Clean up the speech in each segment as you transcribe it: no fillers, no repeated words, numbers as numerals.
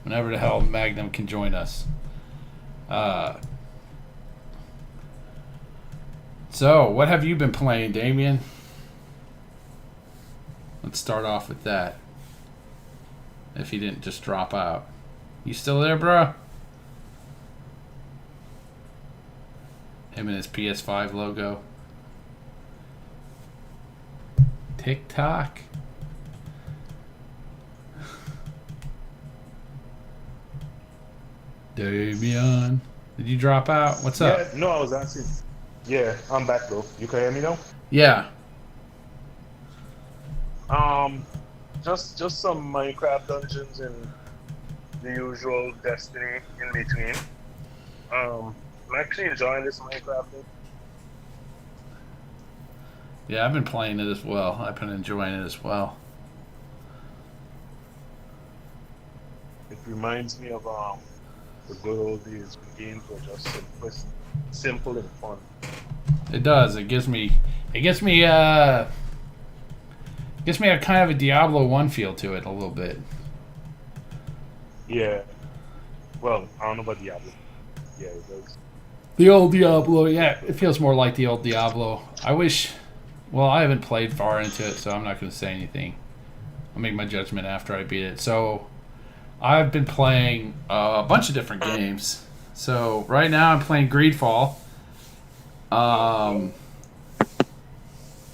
whenever the hell Magnum can join us. So, what have you been playing, Damien? Let's start off with that. If he didn't just drop out. You still there, bro? Him and his PS5 logo. TikTok. Damien. Did you drop out? What's up? No, I was asking. Yeah, I'm back though. You can hear me now? Yeah. Just some Minecraft dungeons and the usual Destiny in between. I'm actually enjoying this Minecraft thing. Yeah, I've been playing it as well. I've been enjoying it as well. It reminds me of the good old days when games were just simple and fun. It does. Gives me a kind of a Diablo 1 feel to it a little bit. Yeah. Well, I don't know about Diablo. Yeah, it does. The old Diablo, yeah, it feels more like the old Diablo. I haven't played far into it, so I'm not going to say anything. I'll make my judgment after I beat it. So, I've been playing a bunch of different games. So, right now I'm playing Greedfall.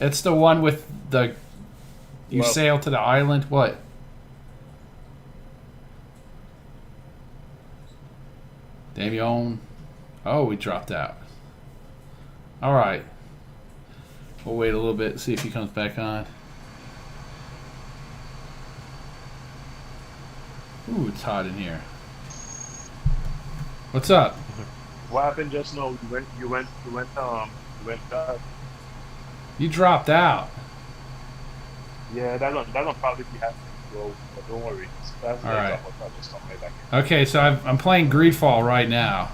It's the one with you sail to the island. What? Damien. Oh, we dropped out. All right. We'll wait a little bit, see if he comes back on. Ooh, it's hot in here. What's up? What happened just now? You went. You dropped out. Yeah, that'll probably be happening, bro. But don't worry. All right. I'll just come right back in. Okay, so I'm playing Greedfall right now,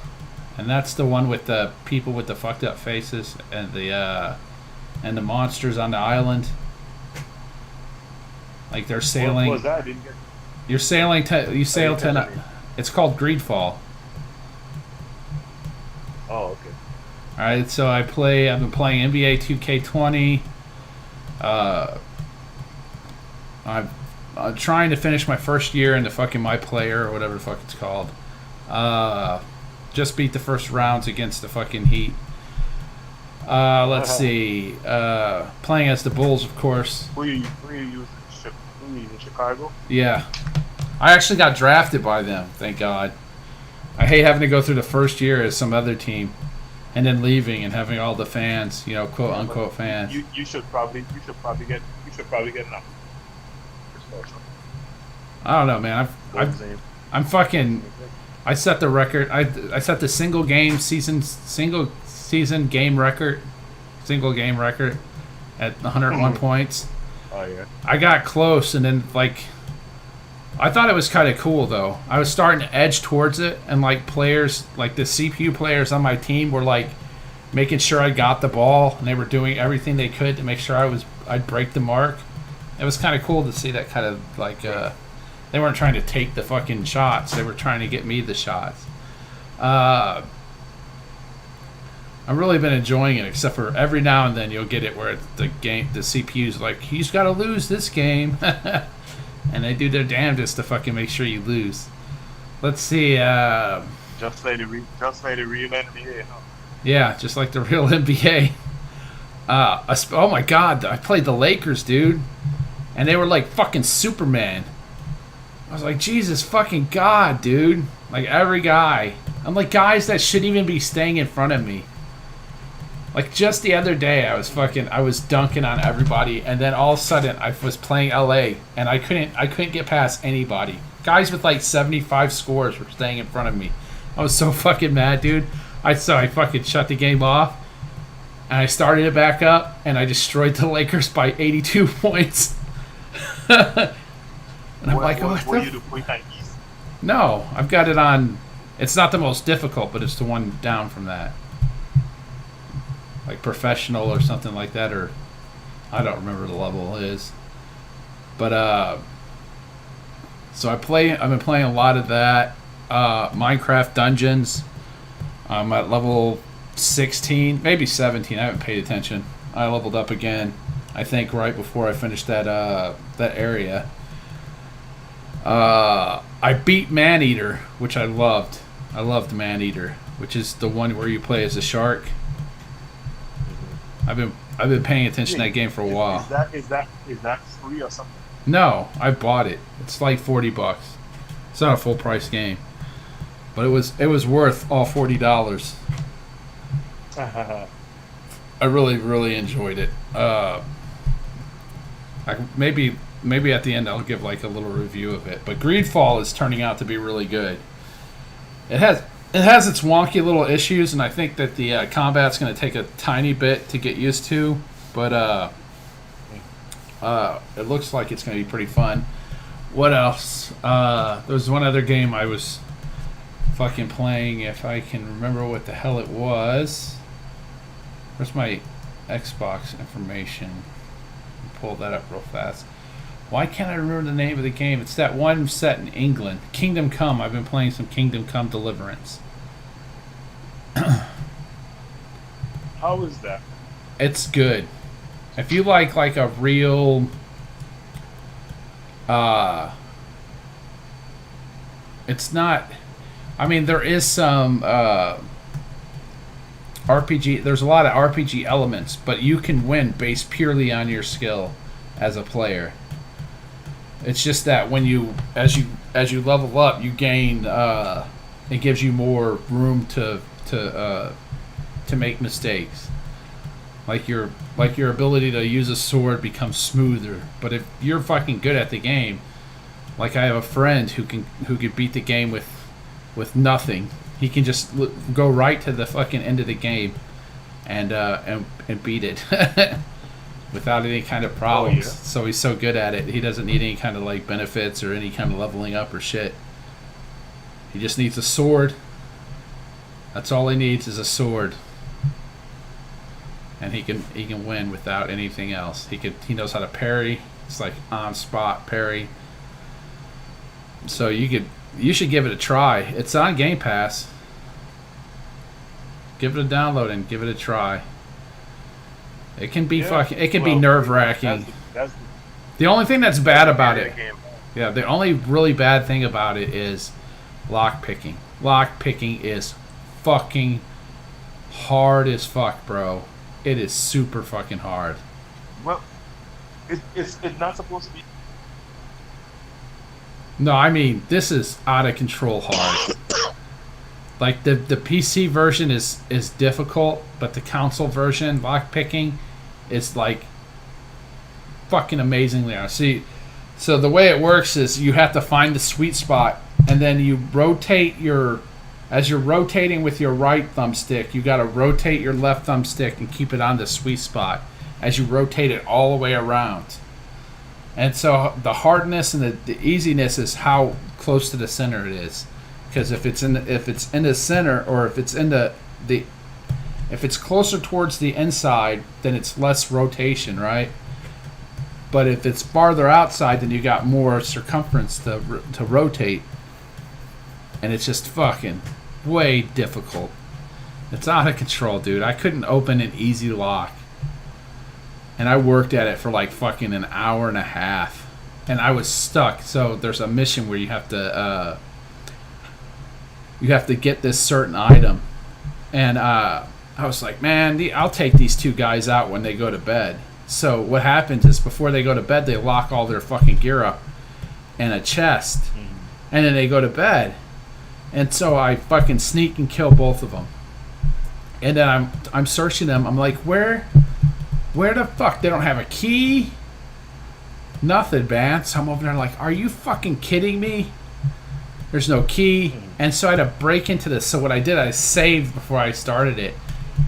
and that's the one with the people with the fucked up faces and the monsters on the island. Like they're sailing. What was that? I didn't get. You're sailing to. You sail to. It's called Greedfall. Oh, okay. All right, so I've been playing NBA 2K20. I'm trying to finish my first year in the fucking My Player or whatever the fuck it's called. Just beat the first rounds against the fucking Heat. Let's see. Playing as the Bulls, of course. Who you using? Chicago? Yeah. I actually got drafted by them, thank God. I hate having to go through the first year as some other team and then leaving and having all the fans, quote unquote fans. You should probably get enough. I don't know, man. I'm fucking. I set the record. I set the single season game record at 101 points. Oh yeah. I got close, and then I thought it was kind of cool though. I was starting to edge towards it, and players, the CPU players on my team were making sure I got the ball, and they were doing everything they could to make sure I'd break the mark. It was kind of cool to see that kind of they weren't trying to take the fucking shots; they were trying to get me the shots. I've really been enjoying it, except for every now and then you'll get it where the CPU's like, he's got to lose this game. And they do their damnedest to fucking make sure you lose. Let's see. Just like the real NBA, huh? Yeah, just like the real NBA. Oh my God, I played the Lakers, dude. And they were like fucking Superman. I was like, Jesus fucking God, dude. Like every guy. I'm like guys that shouldn't even be staying in front of me. Like just the other day, I was dunking on everybody, and then all of a sudden I was playing LA, and I couldn't get past anybody. Guys with 75 scores were staying in front of me. I was so fucking mad, dude. I fucking shut the game off, and I started it back up, and I destroyed the Lakers by 82 points. And I'm like, what? Were you the point on easy? No, I've got it on. It's not the most difficult, but it's the one down from that. Like professional or something like that, or I don't remember the level is. But So I've been playing a lot of that. Minecraft Dungeons. I'm at level 16, maybe 17. I haven't paid attention. I leveled up again, I think, right before I finished that area. I beat Maneater, which I loved. I loved Maneater, which is the one where you play as a shark. I've been paying attention to that game for a while. Is that free or something? No, I bought it. It's like $40. It's not a full price game, but it was worth all $40. I really enjoyed it. Maybe at the end I'll give like a little review of it. But Greedfall is turning out to be really good. It has its wonky little issues, and I think that the combat's going to take a tiny bit to get used to. But it looks like it's going to be pretty fun. What else? There was one other game I was fucking playing, if I can remember what the hell it was. Where's my Xbox information? Pull that up real fast. Why can't I remember the name of the game? It's that one set in England. Kingdom Come. I've been playing some Kingdom Come Deliverance. How is that? It's good. If you like a real it's not, I mean, there is some RPG, there's a lot of RPG elements, but you can win based purely on your skill as a player. It's just that when as you level up, you gain it gives you more room to make mistakes. Like your ability to use a sword becomes smoother. But if you're fucking good at the game, like I have a friend who could beat the game with nothing. He can just go right to the fucking end of the game and beat it without any kind of problems. Oh, yeah. So he's so good at it. He doesn't need any kind of like benefits or any kind of leveling up or shit. He just needs a sword. That's all he needs is a sword. And he can win without anything else. He knows how to parry. It's like on spot parry. So you should give it a try. It's on Game Pass. Give it a download and give it a try. It can be be nerve-wracking. The only thing that's bad about it, the only really bad thing about it is lock picking. Lock picking is fucking hard as fuck, bro. It is super fucking hard. Well, it's not supposed to be. No, I mean, this is out of control hard. Like the PC version is difficult, but the console version, lock picking, is like fucking amazingly hard. See, so the way it works is you have to find the sweet spot, and then you rotate as you're rotating with your right thumbstick, you got to rotate your left thumbstick and keep it on the sweet spot as you rotate it all the way around. And so the hardness and the easiness is how close to the center it is. Because if it's in the center, or if it's closer towards the inside, then it's less rotation, right? But if it's farther outside, then you got more circumference to rotate. And it's just fucking way difficult. It's out of control, dude. I couldn't open an easy lock. And I worked at it for like fucking an hour and a half. And I was stuck. So there's a mission where you have to get this certain item. And I was like, man, I'll take these two guys out when they go to bed. So what happens is before they go to bed, they lock all their fucking gear up in a chest. And then they go to bed. And so I fucking sneak and kill both of them. And then I'm searching them. I'm like, where the fuck? They don't have a key? Nothing, man. So I'm over there like, are you fucking kidding me? There's no key. And so I had to break into this. So what I did, I saved before I started it.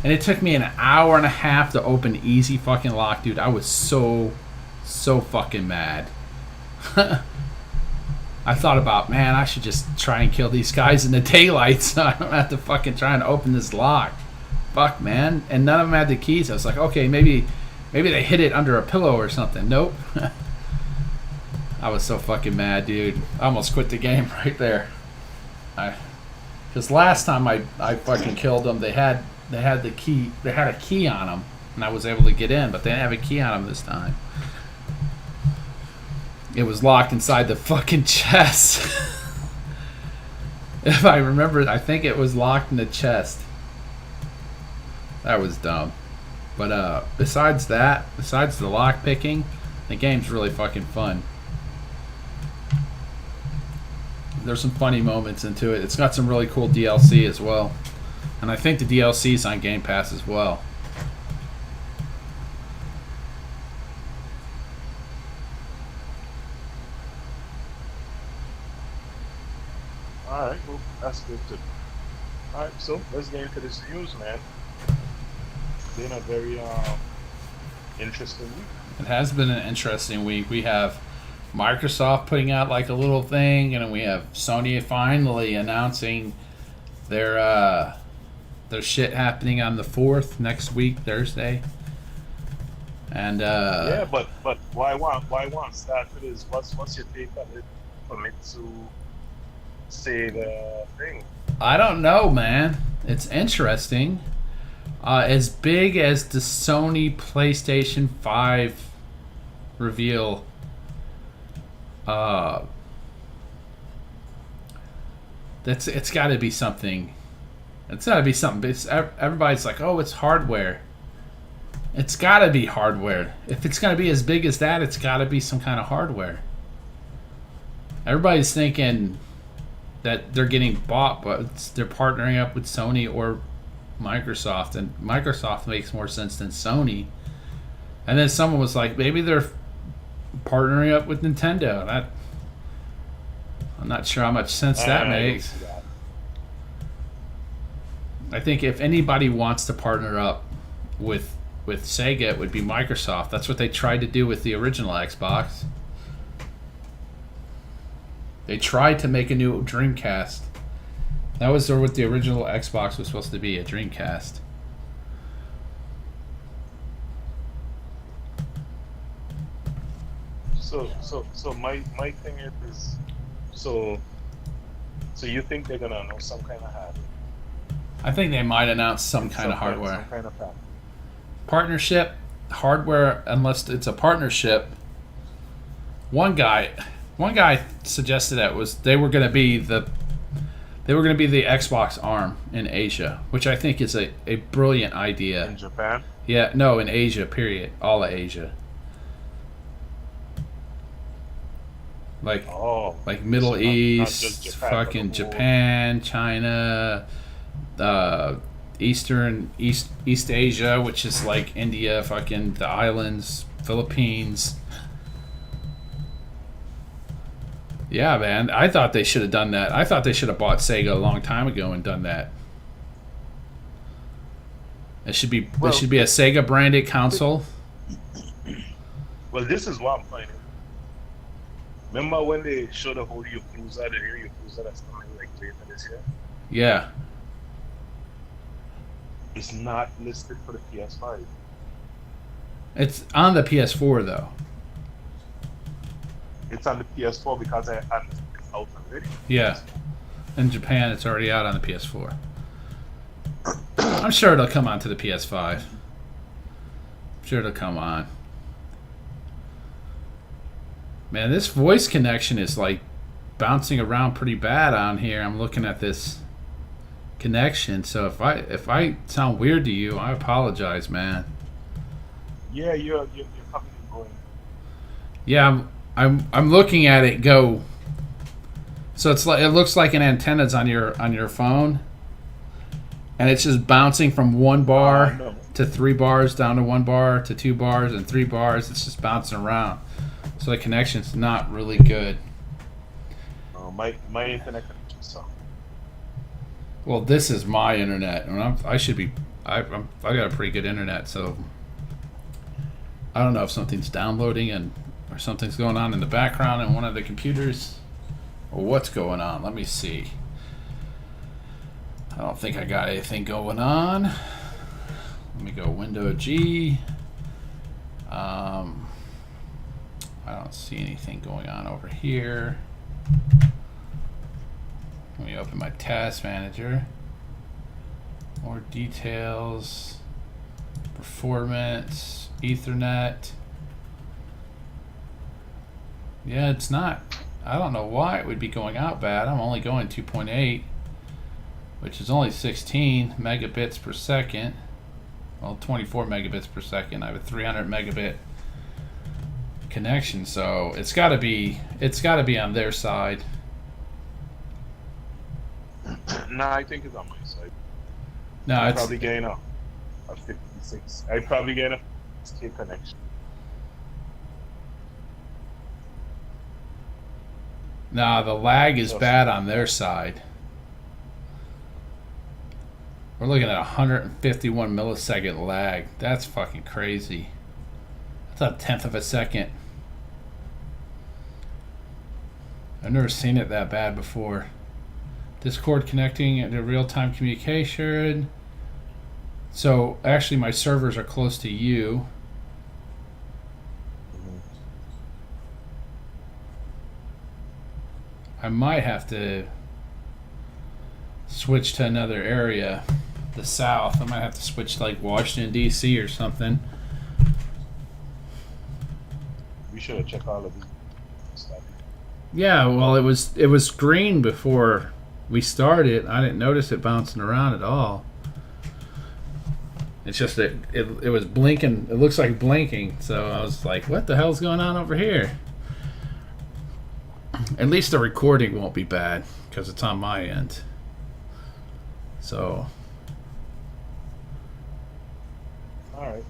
And it took me an hour and a half to open easy fucking lock, dude. I was so fucking mad. I thought about, man, I should just try and kill these guys in the daylight so I don't have to fucking try and open this lock. Fuck, man. And none of them had the keys. I was like, okay, maybe they hid it under a pillow or something. Nope. I was so fucking mad, dude. I almost quit the game right there. Because last time I fucking killed them, they had the key. They had a key on them, and I was able to get in, but they didn't have a key on them this time. It was locked inside the fucking chest. If I remember, I think it was locked in the chest. That was dumb. But besides the lock picking, the game's really fucking fun. There's some funny moments into it. It's got some really cool DLC as well. And I think the DLC's on Game Pass as well. Alright, well, that's good too. Alright, so let's get into this news, man. Been a very interesting week. It has been an interesting week. We have Microsoft putting out like a little thing, and then we have Sony finally announcing their shit happening on the 4th next week, Thursday. And yeah, but why want start with this? What's your take on it for me to say the thing? I don't know, man. It's interesting. As big as the Sony PlayStation 5 reveal, it's got to be something. It's got to be something. Everybody's like, oh, it's hardware. It's got to be hardware. If it's going to be as big as that, it's got to be some kind of hardware. Everybody's thinking that they're getting bought, but they're partnering up with Sony or Microsoft, and Microsoft makes more sense than Sony. And then someone was like, maybe they're partnering up with Nintendo. I'm not sure how much sense that makes. I think if anybody wants to partner up with Sega, it would be Microsoft. That's what they tried to do with the original Xbox. They tried to make a new Dreamcast. That was what the original Xbox was supposed to be, a Dreamcast. So my thing is, so you think they're gonna announce some kind of hardware? I think they might announce some kind of hardware. Some kind of partnership, hardware, unless it's a partnership. One guy suggested that they were going to be the Xbox arm in Asia, which I think is a brilliant idea. In Japan? Yeah, no, in Asia, period. All of Asia. Like Middle East, not Japan, fucking Japan, China, East Asia, which is like India, fucking the islands, Philippines. Yeah, man. I thought they should have done that. I thought they should have bought Sega a long time ago and done that. There should be a Sega branded console. Well, this is what I'm finding. Remember when they showed the whole Yakuza, the new Yakuza that's coming like later this year? Yeah. It's not listed for the PS5. It's on the PS4 though. It's on the PS4 because it's out already. Yeah. In Japan, it's already out on the PS4. I'm sure it'll come on to the PS5. I'm sure it'll come on. Man, this voice connection is like bouncing around pretty bad on here. I'm looking at this connection, so if I sound weird to you, I apologize, man. Yeah, you're coming and going. Yeah, I'm looking at it go. So it looks like an antenna's on your phone, and it's just bouncing from one bar to 3 bars, down to 1 bar to 2 bars and 3 bars. It's just bouncing around, so the connection's not really good. My internet connection sucks. Well, this is my internet, and I got a pretty good internet, so I don't know if something's downloading or something's going on in the background in one of the computers, or what's going on. Let me see. I don't think I got anything going on. Let me go Window G. I don't see anything going on over here. Let me open my task manager. More details. Performance. Ethernet. Yeah, it's not. I don't know why it would be going out bad. I'm only going 2.8, which is only 16 megabits per second. Well, 24 megabits per second. I have a 300 megabit connection, so it's got to be on their side. No, I think it's on my side. No, I it's probably gain a 56. I probably gain a 6K connection. no, the lag is bad on their side. We're looking at 151 millisecond lag. That's fucking crazy. That's a tenth of a second. I've never seen it that bad before. Discord connecting to real-time communication. So actually my servers are close to you. I might have to switch to another area, the south. I might have to switch to like Washington D.C. or something. We should have checked all of this stuff. Yeah, well, it was green before we started. I didn't notice it bouncing around at all. It's just that it was blinking. It looks like blinking. So I was like, what the hell's going on over here? At least the recording won't be bad because it's on my end. So. All right.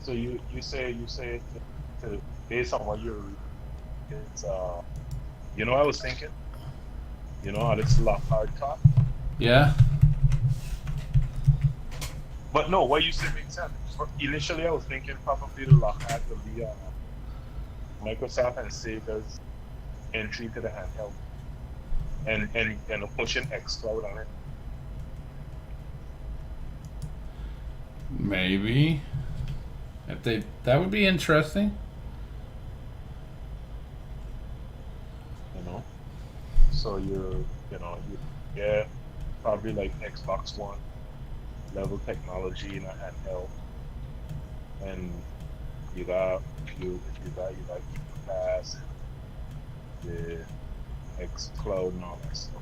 So you say based on what you're, it's you know, I was thinking, you know, how this Lockhart top. Yeah. But no, what you said makes sense. Initially, I was thinking probably the Lockhart will be Microsoft and Sega's entry to the handheld, and pushing xCloud on it. Maybe. If that would be interesting. You know, so you get probably like Xbox One level technology in a handheld, and you got Game Pass, the xCloud and all that stuff.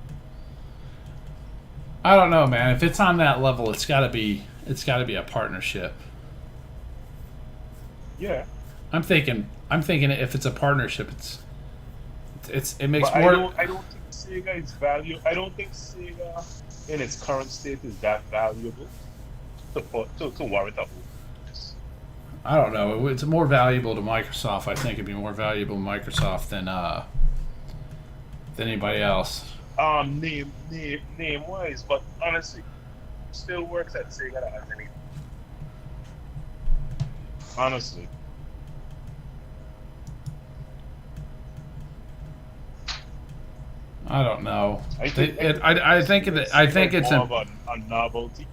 I don't know, man. If it's on that level, it's got to be a partnership. Yeah. I'm thinking if it's a partnership, it makes But more. I don't think Sega is value. I don't think Sega in its current state is that valuable to warrant a whole. I don't know. It's more valuable to Microsoft. I think it'd be more valuable to Microsoft than anybody else. Name wise, but honestly, still works at Sega that has anything. Honestly. I don't know. I think it's more of a novelty.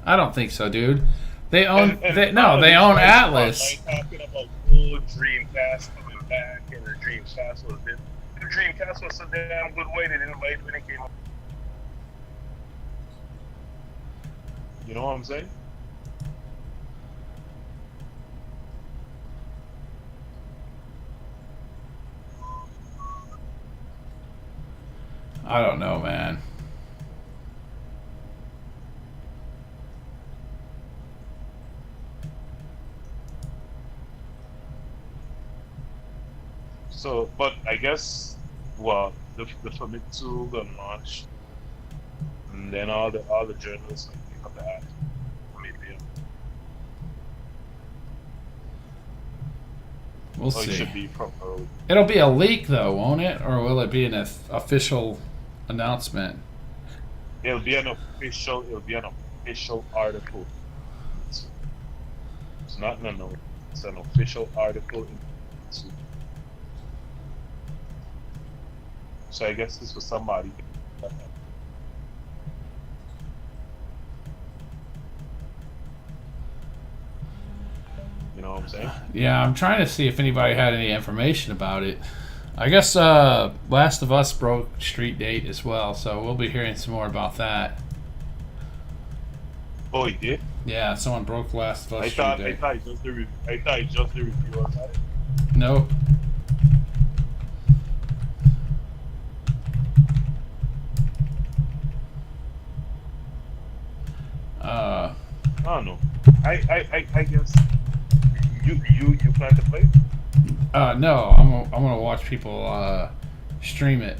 I don't think so, dude. They own And they own Atlas. I'm talking about old Dreamcast coming back, and the Dreamcast was so damn good way they didn't wait when it came out. You know what I'm saying? I don't know, man. So, but I guess, well, the Famitsu got launched, and then all the journalists can pick up that. Maybe. We'll So it see. should be from early. It'll be a leak, though, won't it? Or will it be an official announcement? It'll be an official article. It's not an announcement. It's an official article. So I guess this was somebody. You know what I'm saying? Yeah, I'm trying to see if anybody had any information about it. I guess Last of Us broke street date as well, so we'll be hearing some more about that. Oh, he did. Yeah, someone broke Last of Us street date. I thought it just the reviewers had it. Nope. I don't know. I guess you plan to play? No, I'm gonna watch people stream it.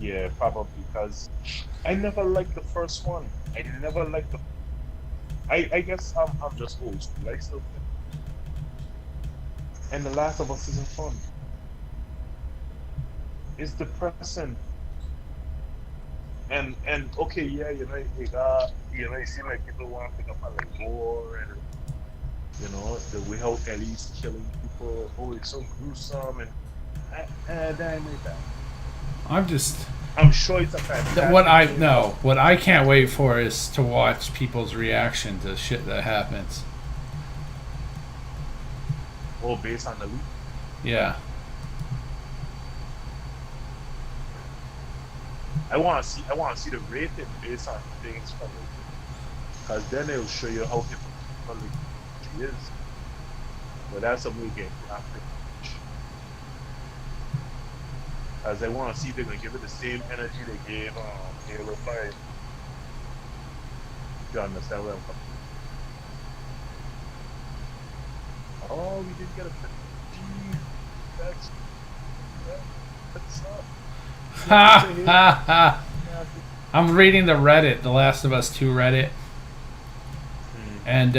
Yeah, probably because I never liked the first one. I never liked the. I guess I'm just old school. I still play. And The Last of Us isn't fun. It's depressing. And okay, yeah, you seem like people want to pick up on like war and the way how Ellie's killing people. Oh, it's so gruesome and that ain't like that. I'm sure it's a fantastic what I can't wait for is to watch people's reaction to shit that happens. Oh, based on the leak? Yeah. I want to see the rating based on things from it, because then it'll show you how different she is. But that's a movie game. As I want to see if they're gonna give it the same energy they gave Halo 5. You understand where I'm coming from? Oh, we didn't get a Jeez, that's Ha ha ha! I'm reading the Reddit, The Last of Us 2 Reddit, and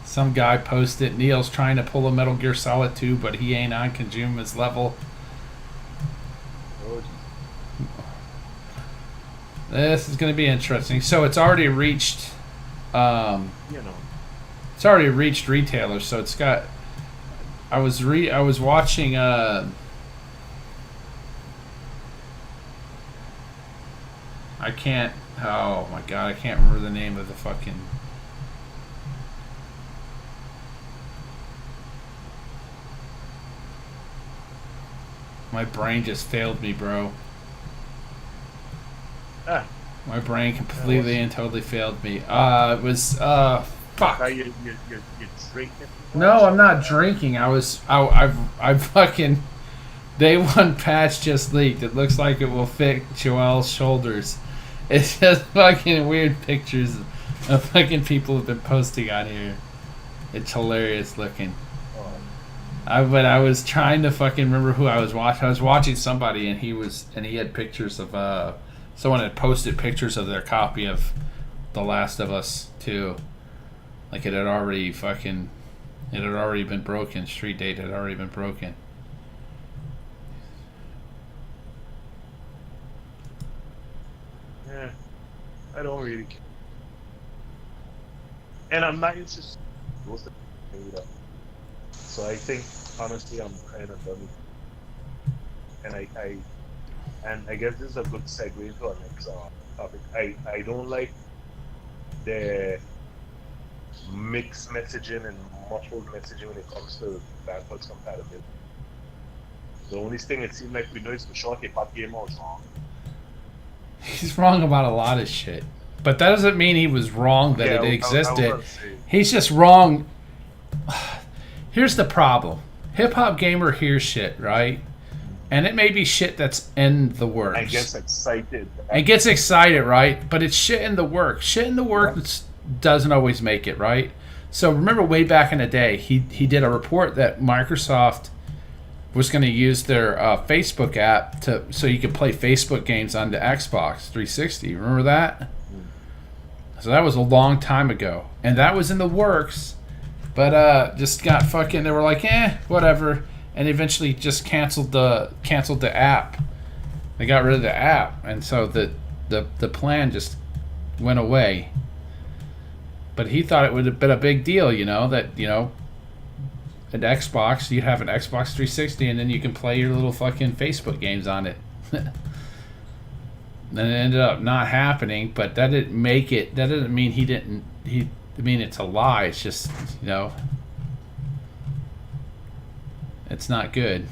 some guy posted Neil's trying to pull a Metal Gear Solid 2, but he ain't on Kojuma's level. This is going to be interesting. So it's already reached, it's already reached retailers. So it's got. I was watching. I can't. Oh my god! I can't remember the name of the fucking. My brain just failed me, bro. My brain completely and totally failed me. It was fuck. You're drinking? No, I'm not drinking. I fucking. Day 1 patch just leaked. It looks like it will fit Joel's shoulders. It's just fucking weird pictures of fucking people have been posting on here. It's hilarious looking. But I was trying to fucking remember who I was watching. I was watching somebody and he had pictures of someone had posted pictures of their copy of The Last of Us 2. Like it had already been broken. Street date had already been broken. Yeah, I don't really care. And I'm not interested in most of the So I think honestly I'm kind of done with it. And I guess this is a good segue into our next topic. I don't like the mixed messaging and muffled messaging when it comes to backwards compatibility. The only thing it seems like we know is for sure K-pop game was wrong. He's wrong about a lot of shit. But that doesn't mean he was wrong that it existed. He's just wrong. Here's the problem. Hip Hop Gamer hears shit, right? And it may be shit that's in the works. And gets excited. And gets excited, right? But it's shit in the works. Shit in the works doesn't always make it, right? So remember way back in the day, he did a report that Microsoft was going to use their Facebook app so you could play Facebook games on the Xbox 360. Remember that? So that was a long time ago. And that was in the works. But just got fucking, they were like, whatever. And eventually just canceled the app. They got rid of the app. And so the plan just went away. But he thought it would have been a big deal, that, an Xbox, you'd have an Xbox 360 and then you can play your little fucking Facebook games on it. Then it ended up not happening, but that doesn't mean he didn't I mean, it's a lie. It's just, it's not good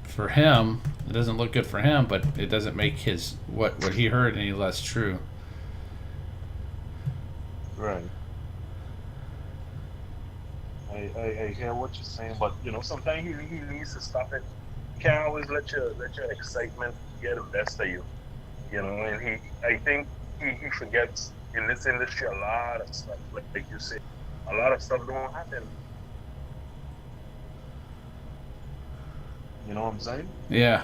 for him. It doesn't look good for him, but it doesn't make his what he heard any less true. Right. I hear what you're saying, but sometimes he needs to stop it. You can't always let your excitement get the best of you. And I think he forgets in this industry a lot of stuff. Like you said, a lot of stuff don't happen. You know what I'm saying? Yeah.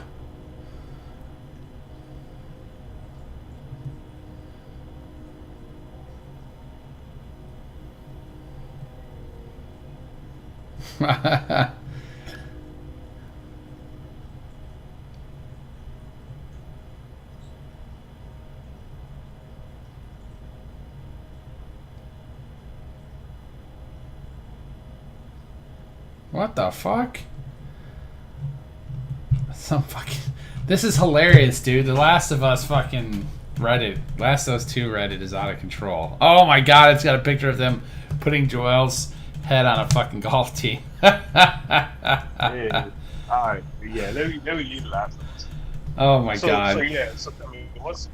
What the fuck? Some fucking... This is hilarious, dude. The Last of Us fucking Reddit. Last of Us 2 Reddit is out of control. Oh my god, it's got a picture of them putting Joel's head on a fucking golf tee. Yeah. Alright. Yeah, let me leave the Last of Us. Oh my god. So I mean, what's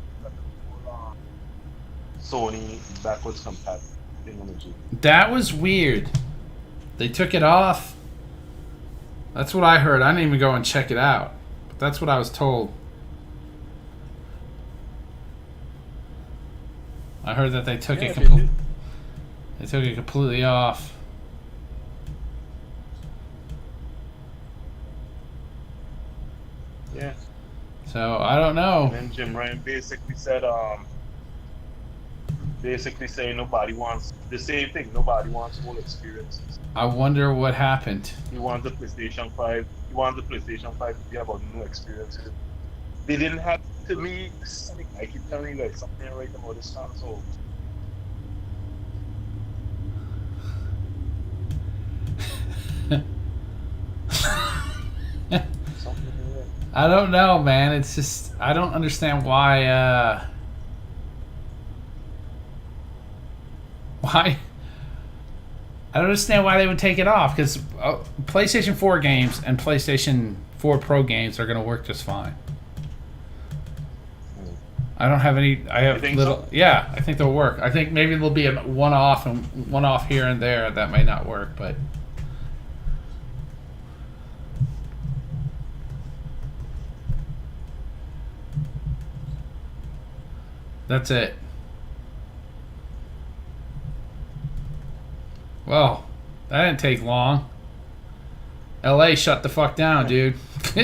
Sony backwards compatible technology? That was weird. They took it off. That's what I heard. I didn't even go and check it out. But that's what I was told. I heard that they took it they took it completely off. Yeah. So I don't know. And then Jim Ryan basically said saying nobody wants the same thing. Nobody wants full experiences. I wonder what happened. He wants the PlayStation 5. He wants the PlayStation 5 to be about new experiences. They didn't have, to me, I keep telling you, like, something right about this console. I don't know, man. It's just, I don't understand why, I don't understand why they would take it off, because PlayStation 4 games and PlayStation 4 Pro games are going to work just fine. I don't have any. I have little. So? Yeah, I think they'll work. I think maybe there'll be a one-off and one-off here and there that might not work, but. That's it. Well, that didn't take long. LA shut the fuck down, dude. New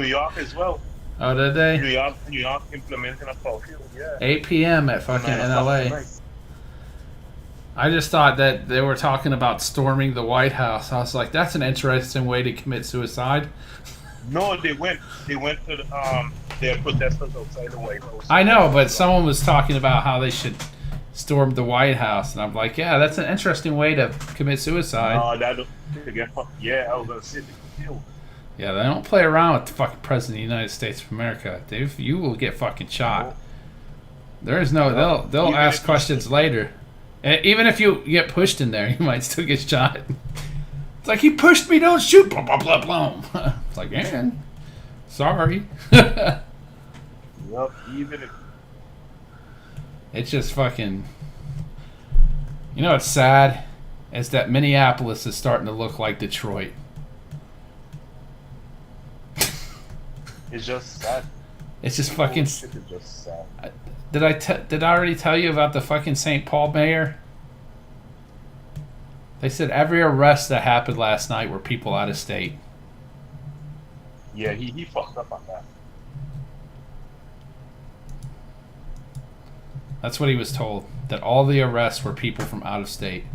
York as well. Oh, did they? New York implementing a curfew, yeah. 8 p.m. at fucking in LA. I just thought that they were talking about storming the White House. I was like, that's an interesting way to commit suicide. No, they went to the their protesters outside the White House. I know, but someone was talking about how they should storm the White House, and I'm like, yeah, that's an interesting way to commit suicide. Yeah, I was gonna say they killed. Yeah, they don't play around with the fucking President of the United States of America, Dave. You will get fucking shot. There is no. They'll ask questions later. And even if you get pushed in there, you might still get shot. It's like, he pushed me, don't shoot. Blah blah blah blah. It's like, man, sorry. Yep, even if. It's just fucking. You know what's sad? Is that Minneapolis is starting to look like Detroit. It's just sad. It's just fucking. Shit is just sad. Did I already tell you about the fucking St. Paul mayor? They said every arrest that happened last night were people out of state. Yeah, he fucked up on that. That's what he was told. That all the arrests were people from out of state.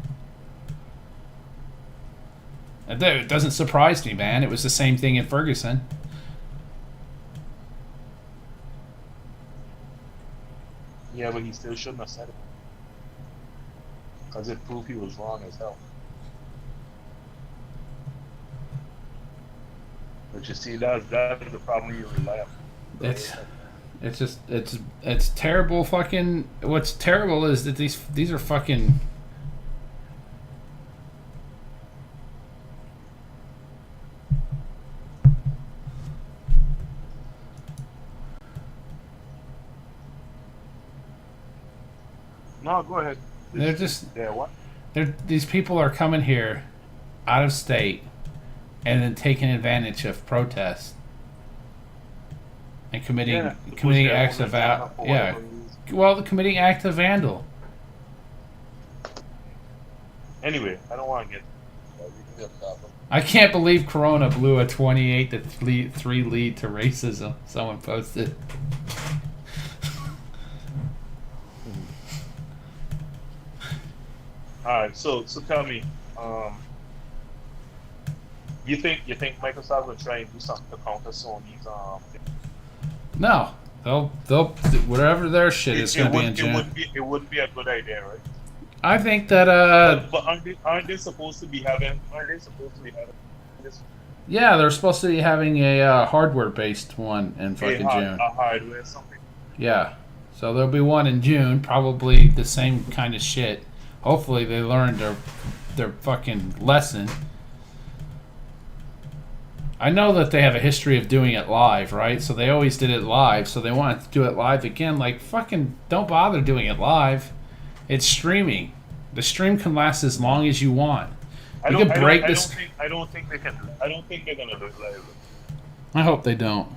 And it doesn't surprise me, man. It was the same thing in Ferguson. Yeah, but he still shouldn't have said it. Because it proved he was wrong as hell. But you see, that's the problem you rely on. It's just it's terrible. Fucking what's terrible is that these are fucking. No, go ahead. They're just What? these people are coming here, out of state, and then taking advantage of protests and committing acts of committing acts of vandal. Anyway, I don't want to get. I can't believe Corona blew a 28-3 lead to racism. Someone posted. All right, so tell me, you think Microsoft will try and do something to counter Sony's No, they'll whatever their shit is going to be in June. It wouldn't be a good idea, right? I think that But aren't they supposed to be having this? Yeah, they're supposed to be having a hardware-based one in fucking June. A hardware something. Yeah, so there'll be one in June, probably the same kind of shit. Hopefully they learned their fucking lesson. I know that they have a history of doing it live, right? So they always did it live, so they wanted to do it live again. Like, fucking don't bother doing it live. It's streaming. The stream can last as long as you want. I don't think they're gonna do it live. I hope they don't.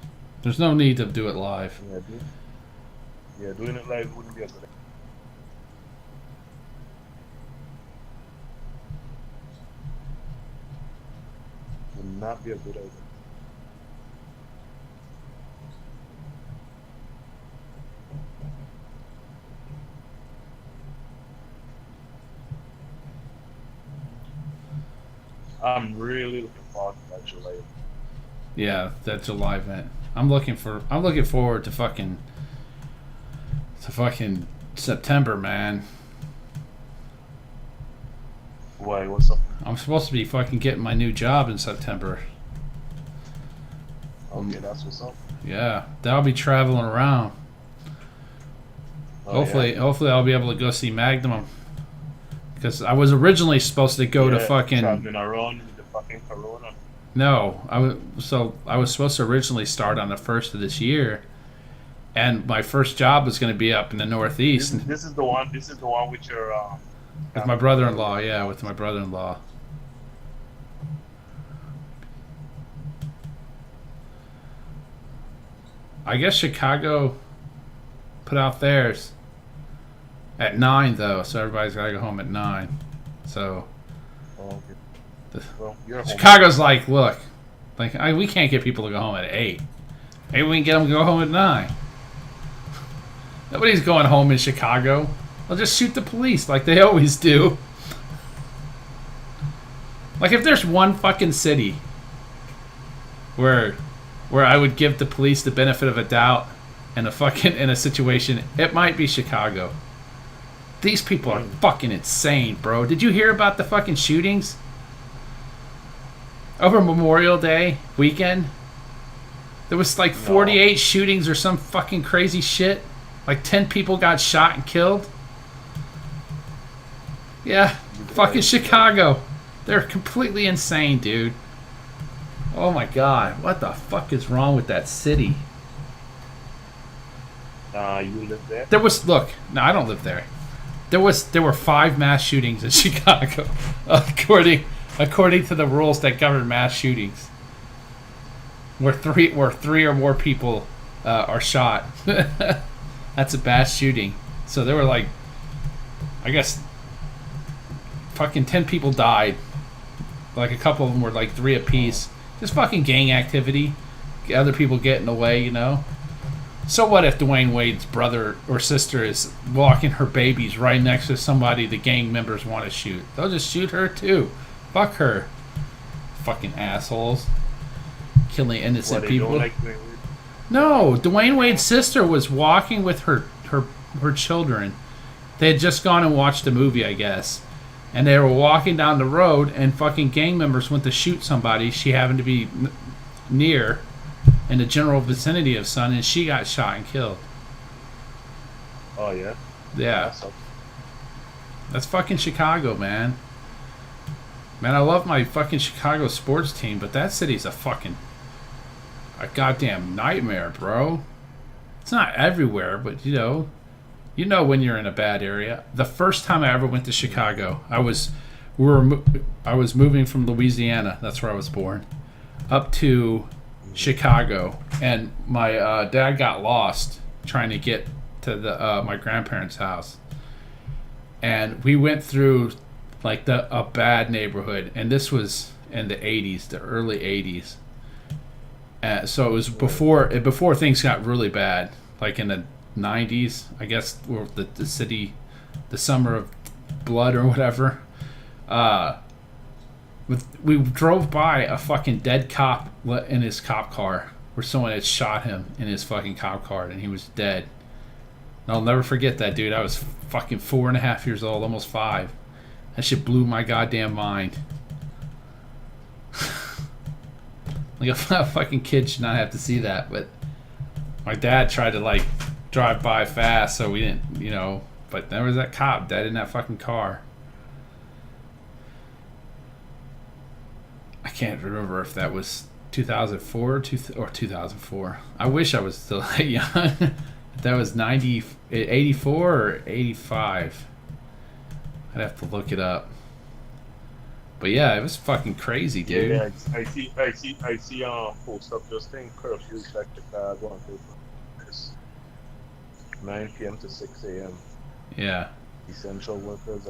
There's no need to do it live. Yeah, doing it live wouldn't be a good idea. Would not be a good idea. I'm really looking forward to that July. Yeah, that July event. I'm looking forward to fucking September, man. Why? What's up? I'm supposed to be fucking getting my new job in September. Okay, that's what's up. Yeah, I'll be traveling around. Hopefully I'll be able to go see Magnum. Because I was originally supposed to go to fucking. Traveling around with the fucking corona. No, I was supposed to originally start on the 1st of this year, and my first job was going to be up in the Northeast. This is the one. This is the one with your. With my brother-in-law, yeah, with my brother-in-law. I guess Chicago put out theirs at 9, though, so everybody's got to go home at 9. So, Chicago's like, look, we can't get people to go home at 8. Maybe we can get them to go home at 9. Nobody's going home in Chicago. They'll just shoot the police like they always do. Like, if there's one fucking city where I would give the police the benefit of a doubt in a situation, it might be Chicago. These people are fucking insane, bro. Did you hear about the fucking shootings over Memorial Day weekend? There was like 48 shootings or some fucking crazy shit. Like 10 people got shot and killed. Yeah, fucking Chicago. They're completely insane, dude. Oh my god, what the fuck is wrong with that city? You live there? No, I don't live there. There were 5 mass shootings in Chicago, according to the rules that govern mass shootings. Where three or more people are shot. That's a mass shooting. So there were like, I guess, fucking 10 people died. Like a couple of them were like 3 apiece. Just fucking gang activity. Other people get in the way, you know. So what if Dwayne Wade's brother or sister is walking her babies right next to somebody the gang members want to shoot? They'll just shoot her too. Fuck her. Fucking assholes. Killing innocent people. Don't like Dwayne Wade? No, Dwayne Wade's sister was walking with her children. They had just gone and watched a movie, I guess. And they were walking down the road, and fucking gang members went to shoot somebody she happened to be near. in the general vicinity of Sun, and she got shot and killed. Oh yeah. Yeah. That sucks. That's fucking Chicago, man. Man, I love my fucking Chicago sports team, but that city's a goddamn nightmare, bro. It's not everywhere, but you know when you're in a bad area. The first time I ever went to Chicago, I was moving from Louisiana. That's where I was born, up to Chicago, and my dad got lost trying to get to my grandparents' house, and we went through like a bad neighborhood, and this was in the 80s, the early 80s. So it was before things got really bad, like in the 90s, I guess, or the city, the summer of blood or whatever. We drove by a fucking dead cop in his cop car, where someone had shot him in his fucking cop car, and he was dead. And I'll never forget that, dude. I was fucking 4.5 years old, almost 5. That shit blew my goddamn mind. Like a fucking kid should not have to see that, but my dad tried to like drive by fast, so we didn't, but there was that cop dead in that fucking car. I can't remember if that was 2004 or 2004. I wish I was still that young. That was 84 or 85. I'd have to look it up. But yeah, it was fucking crazy, dude. Yeah, I see post up just in curfew check Chicago on 9 p.m. to 6 a.m. Yeah. Essential workers.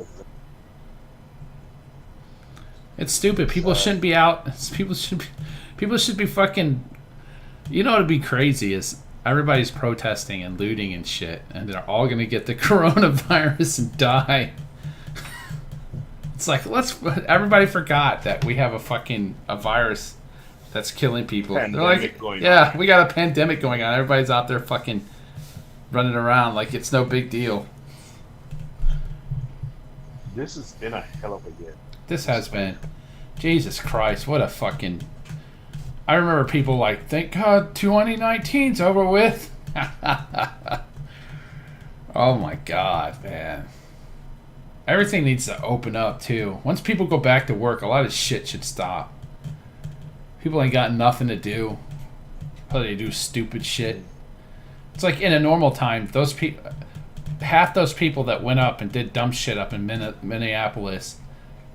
It's stupid. People shouldn't be out. People should be fucking. You know what'd be crazy is everybody's protesting and looting and shit, and they're all gonna get the coronavirus and die. It's like everybody forgot that we have a virus that's killing people. Pandemic They're like, we got a pandemic going on. Everybody's out there fucking running around like it's no big deal. This has been a hell of a year. This has been. Jesus Christ, what a fucking. I remember people like, thank God 2019's over with. Oh my God, man. Everything needs to open up too. Once people go back to work, a lot of shit should stop. People ain't got nothing to do. How they do stupid shit. It's like in a normal time, half those people that went up and did dumb shit up in Minneapolis,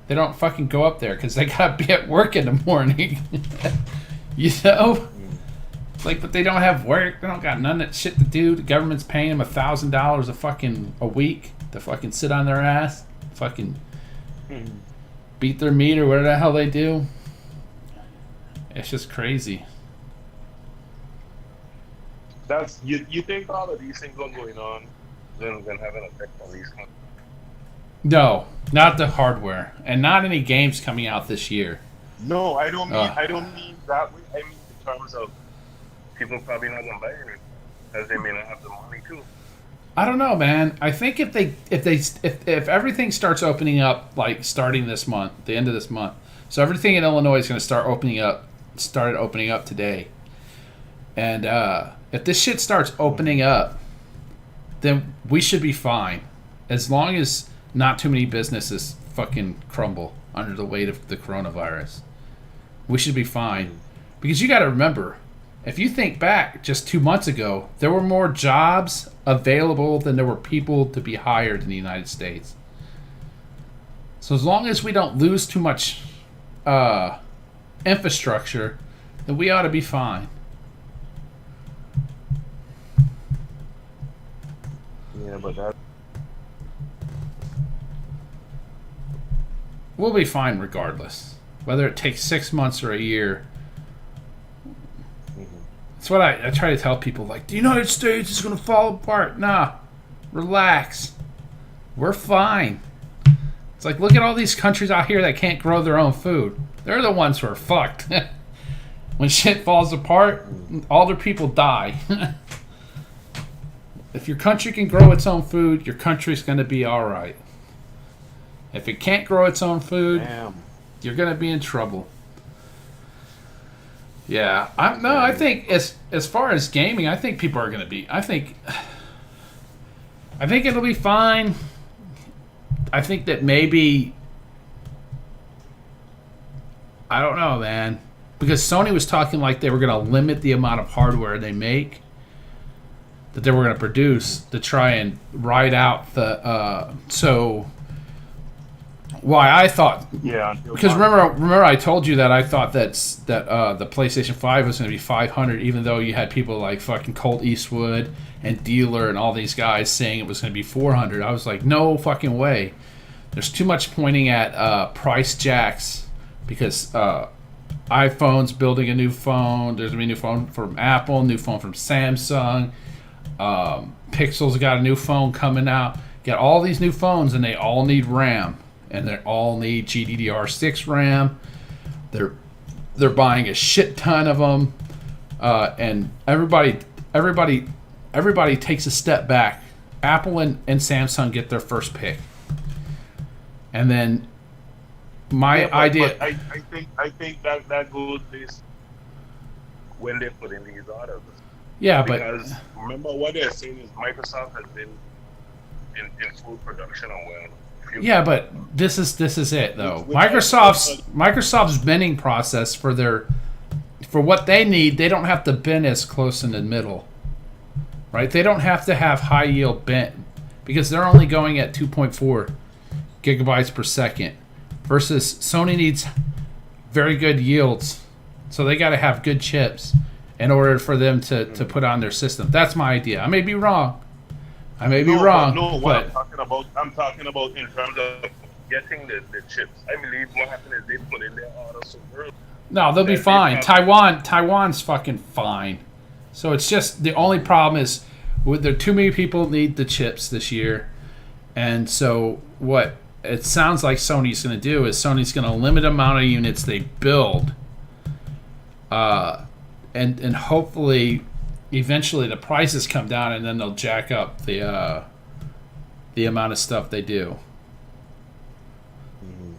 they don't fucking go up there because they gotta be at work in the morning. It's like, but they don't have work. They don't got none of that shit to do. The government's paying them $1,000 a week to fucking sit on their ass, fucking beat their meat or whatever the hell they do. It's just crazy. That's you think all of these things are going on, then have an effect on these companies? No, not the hardware, and not any games coming out this year. No, I don't mean that way. I mean in terms of people probably not gonna buy it, as they may not have the money too. I don't know, man. I think if everything starts opening up, like starting this month, the end of this month, so everything in Illinois is going to started opening up today. And if this shit starts opening up, then we should be fine, as long as not too many businesses fucking crumble under the weight of the coronavirus. We should be fine, because you got to remember, if you think back just 2 months ago, there were more jobs available than there were people to be hired in the United States. So as long as we don't lose too much infrastructure, then we ought to be fine. Yeah, but that. We'll be fine regardless, whether it takes 6 months or a year. That's what I try to tell people, like, the United States is going to fall apart. Nah, relax. We're fine. It's like, look at all these countries out here that can't grow their own food. They're the ones who are fucked. When shit falls apart, all their people die. If your country can grow its own food, your country's going to be all right. If it can't grow its own food, you're going to be in trouble. Yeah, I think as far as gaming, I think people are going to be. I think it'll be fine. I think that maybe I don't know, man, because Sony was talking like they were going to limit the amount of hardware they make that they were going to produce to try and ride out the so. Why I thought, Yeah, because remember I told you that I thought that the PlayStation 5 was going to be 500, even though you had people like fucking Colt Eastwood and Dealer and all these guys saying it was going to be 400. I was like, no fucking way. There's too much pointing at price jacks because iPhone's building a new phone. There's going to be a new phone from Apple, new phone from Samsung. Pixel's got a new phone coming out. Got all these new phones and they all need RAM. And they all need GDDR6 RAM. They're buying a shit ton of them, and everybody takes a step back. Apple and Samsung get their first pick, and then idea. But I think that goes based when they put in these orders. Yeah, because remember what they're saying is Microsoft has been in full production on well. Yeah, but this is it though. Microsoft's binning process for what they need, they don't have to bin as close in the middle, right? They don't have to have high yield bin because they're only going at 2.4 gigabytes per second, versus Sony needs very good yields, so they got to have good chips in order for them to put on their system. That's my idea. I may be wrong. What I'm talking about in terms of getting the chips. I believe what happened is they put in their order so early. No, they'll be fine. Taiwan's fucking fine. So it's just the only problem is there too many people need the chips this year, and so what it sounds like Sony's going to do is Sony's going to limit the amount of units they build, and hopefully. Eventually, the prices come down, and then they'll jack up the amount of stuff they do. Mm-hmm.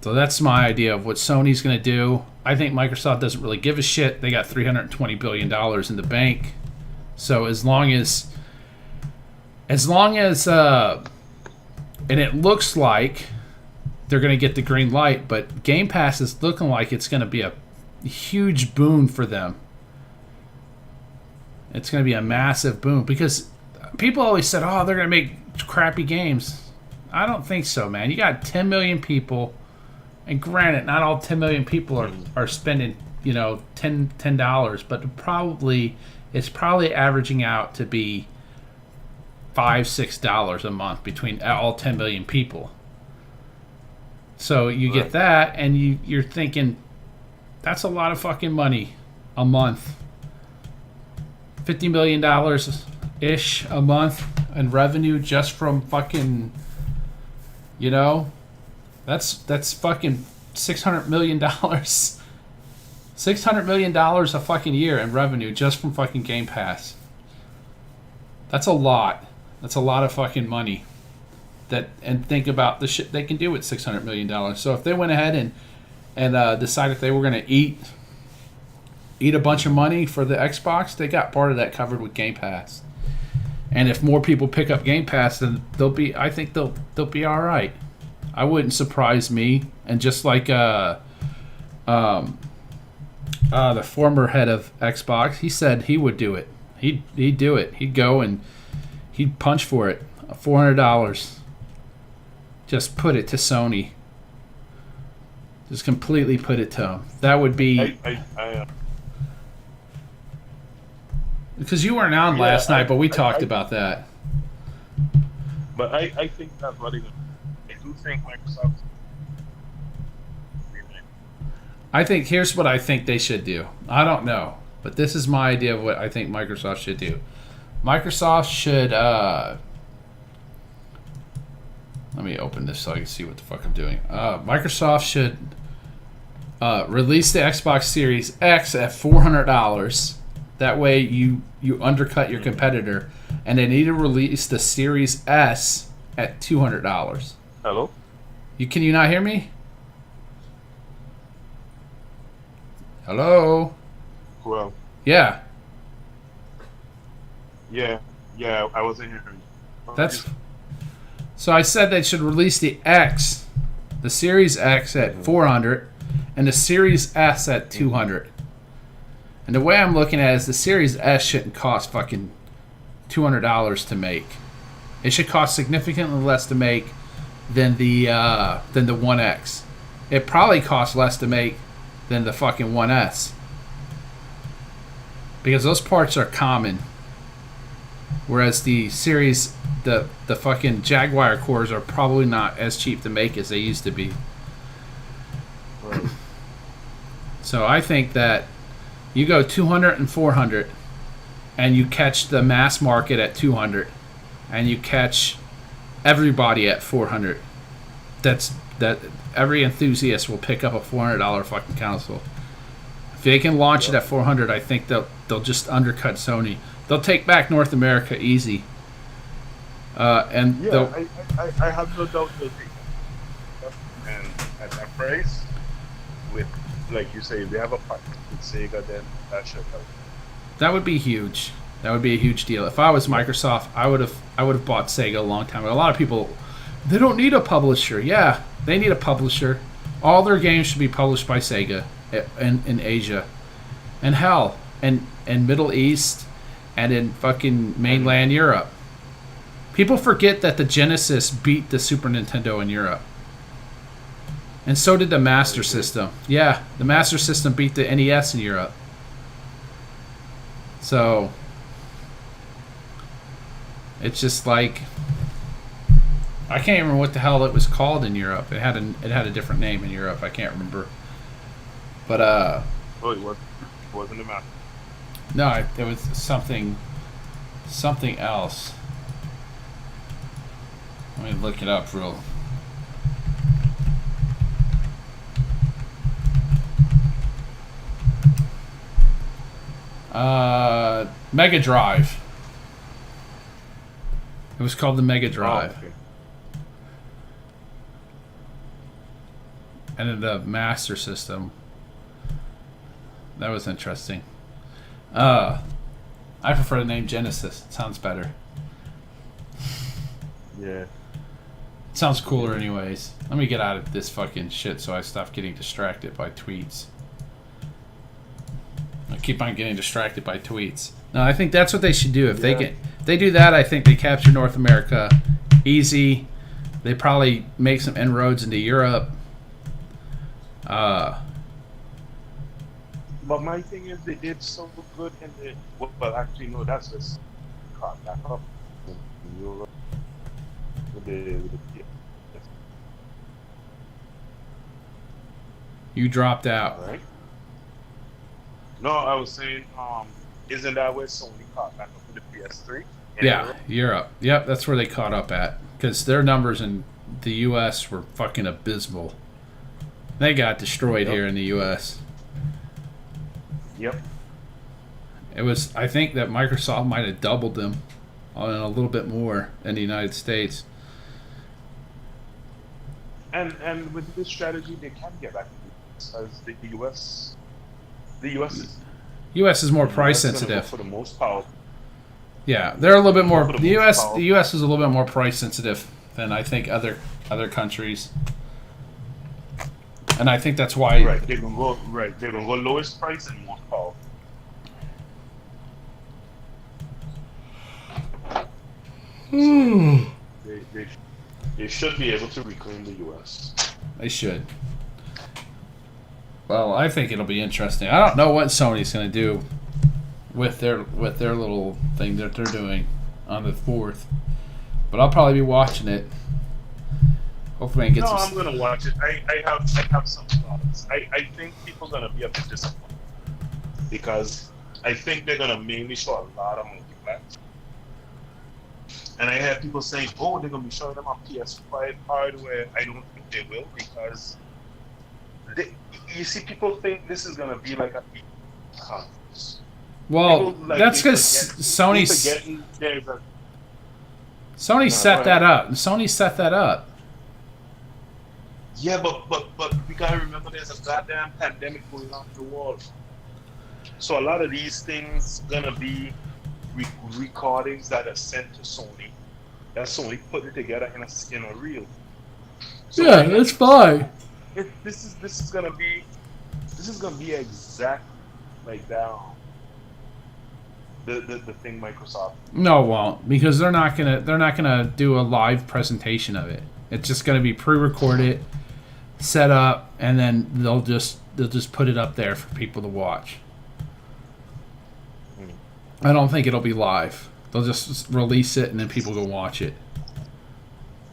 So that's my idea of what Sony's going to do. I think Microsoft doesn't really give a shit. They got $320 billion in the bank. So as long as, and it looks like they're going to get the green light, but Game Pass is looking like it's going to be a huge boon for them. It's going to be a massive boom because people always said, oh, they're going to make crappy games. I don't think so, man. You got 10 million people, and granted, not all 10 million people are spending, $10, but it's probably averaging out to be $5-6 a month between all 10 million people. So you get that, and you're thinking, that's a lot of fucking money a month. $50 million ish a month in revenue just from fucking, that's fucking $600 million. $600 million a fucking year in revenue just from fucking Game Pass. That's a lot. That's a lot of fucking money. And think about the shit they can do with $600 million. So if they went ahead and decided they were going to eat a bunch of money for the Xbox, they got part of that covered with Game Pass. And if more people pick up Game Pass, then I think they'll be all right. I wouldn't surprise me. And just like the former head of Xbox, he said he would do it. He'd do it. He'd go and he'd punch for it. $400. Just put it to Sony. Just completely put it to them. That would be. Because you weren't on last night, but we talked about that. But I think that's what I do think Microsoft. I think here's what I think they should do. I don't know, but this is my idea of what I think Microsoft should do. Microsoft should. Let me open this so I can see what the fuck I'm doing. Microsoft should release the Xbox Series X at $400. That way you undercut your competitor, and they need to release the Series S at $200. Hello? Can you not hear me? Hello? Well, Yeah. yeah, yeah. I wasn't hearing. That's so I said they should release the X, the Series X at 400 and the Series S at 200. And the way I'm looking at it is the Series S shouldn't cost fucking $200 to make. It should cost significantly less to make than the 1X. It probably costs less to make than the fucking 1S. Because those parts are common. Whereas the series, the fucking Jaguar cores are probably not as cheap to make as they used to be. Right. So I think that you go 200 and 400 and you catch the mass market at 200 and you catch everybody at 400. That every enthusiast will pick up a $400 fucking console. If they can launch it at 400, I think they'll just undercut Sony. They'll take back North America easy. And yeah, I have no doubt they'll take that. And at that price, with like you say, if they have a partner with Sega, then that should help. that would be huge. That would be a huge deal. If I was Microsoft, I would have bought Sega a long time ago. A lot of people, they don't need a publisher. Yeah, they need a publisher. All their games should be published by Sega in Asia, and hell, and Middle East, and in fucking mainland Europe. People forget that the Genesis beat the Super Nintendo in Europe. And so did the Master System. Yeah, the Master System beat the NES in Europe. So it's just like I can't remember what the hell it was called in Europe. It had a different name in Europe. I can't remember. But Oh, it wasn't a matter. no, it was something else. Let me look it up real. Mega Drive. It was called the Mega Drive. Oh, okay. And then the Master System. That was interesting. I prefer the name Genesis. It sounds better. Yeah. It sounds cooler anyways. Let me get out of this fucking shit so I stop getting distracted by tweets. I keep on getting distracted by tweets. No, I think that's what they should do. If they do that, I think they capture North America easy. They probably make some inroads into Europe. But my thing is, they did so good in the. Well, actually, no, that's just caught back up in Europe with the You dropped out. right? No, I was saying, isn't that where Sony caught back up with the PS3? in Yeah, Europe? Europe. Yep, that's where they caught up at. Because their numbers in the U.S. were fucking abysmal. They got destroyed here in the U.S. Yep. It was, I think that Microsoft might have doubled them and a little bit more in the United States. And with this strategy, they can get back because the US is U.S. is more the price US is gonna go sensitive. for the most power. Yeah, they're a little bit more. For the The most U.S. part. The U.S. is a little bit more price sensitive than I think other countries, and I think that's why. Right, they're gonna go right. They're gonna go lowest price and most power. They should be able to reclaim the US. They should. Well, I think it'll be interesting. I don't know what Sony's going to do with their little thing that they're doing on the 4th, but I'll probably be watching it. Hopefully, I can get No, some. I'm gonna watch it. I have some thoughts. I think people are gonna be a bit disappointed because I think they're gonna mainly show a lot of multiplayer. And I have people saying, "Oh, they're gonna be showing them on PS5 hardware." I don't think they will because you see, people think this is gonna be like a conference. Well, People, like, that's they because forget- Sony's they forgetting there's a Sony No, set go that ahead. up. Sony set that up. Yeah, but gotta remember there's a goddamn pandemic going on in the world. So a lot of these things gonna be recordings that are sent to Sony. That Sony put it together in a reel. So Yeah, that's fine. this is gonna be exactly like that. The thing Microsoft. No, it won't, because they're not gonna do a live presentation of it. It's just gonna be pre-recorded, set up, and then they'll just put it up there for people to watch. I don't think it'll be live. They'll just release it and then people go watch it.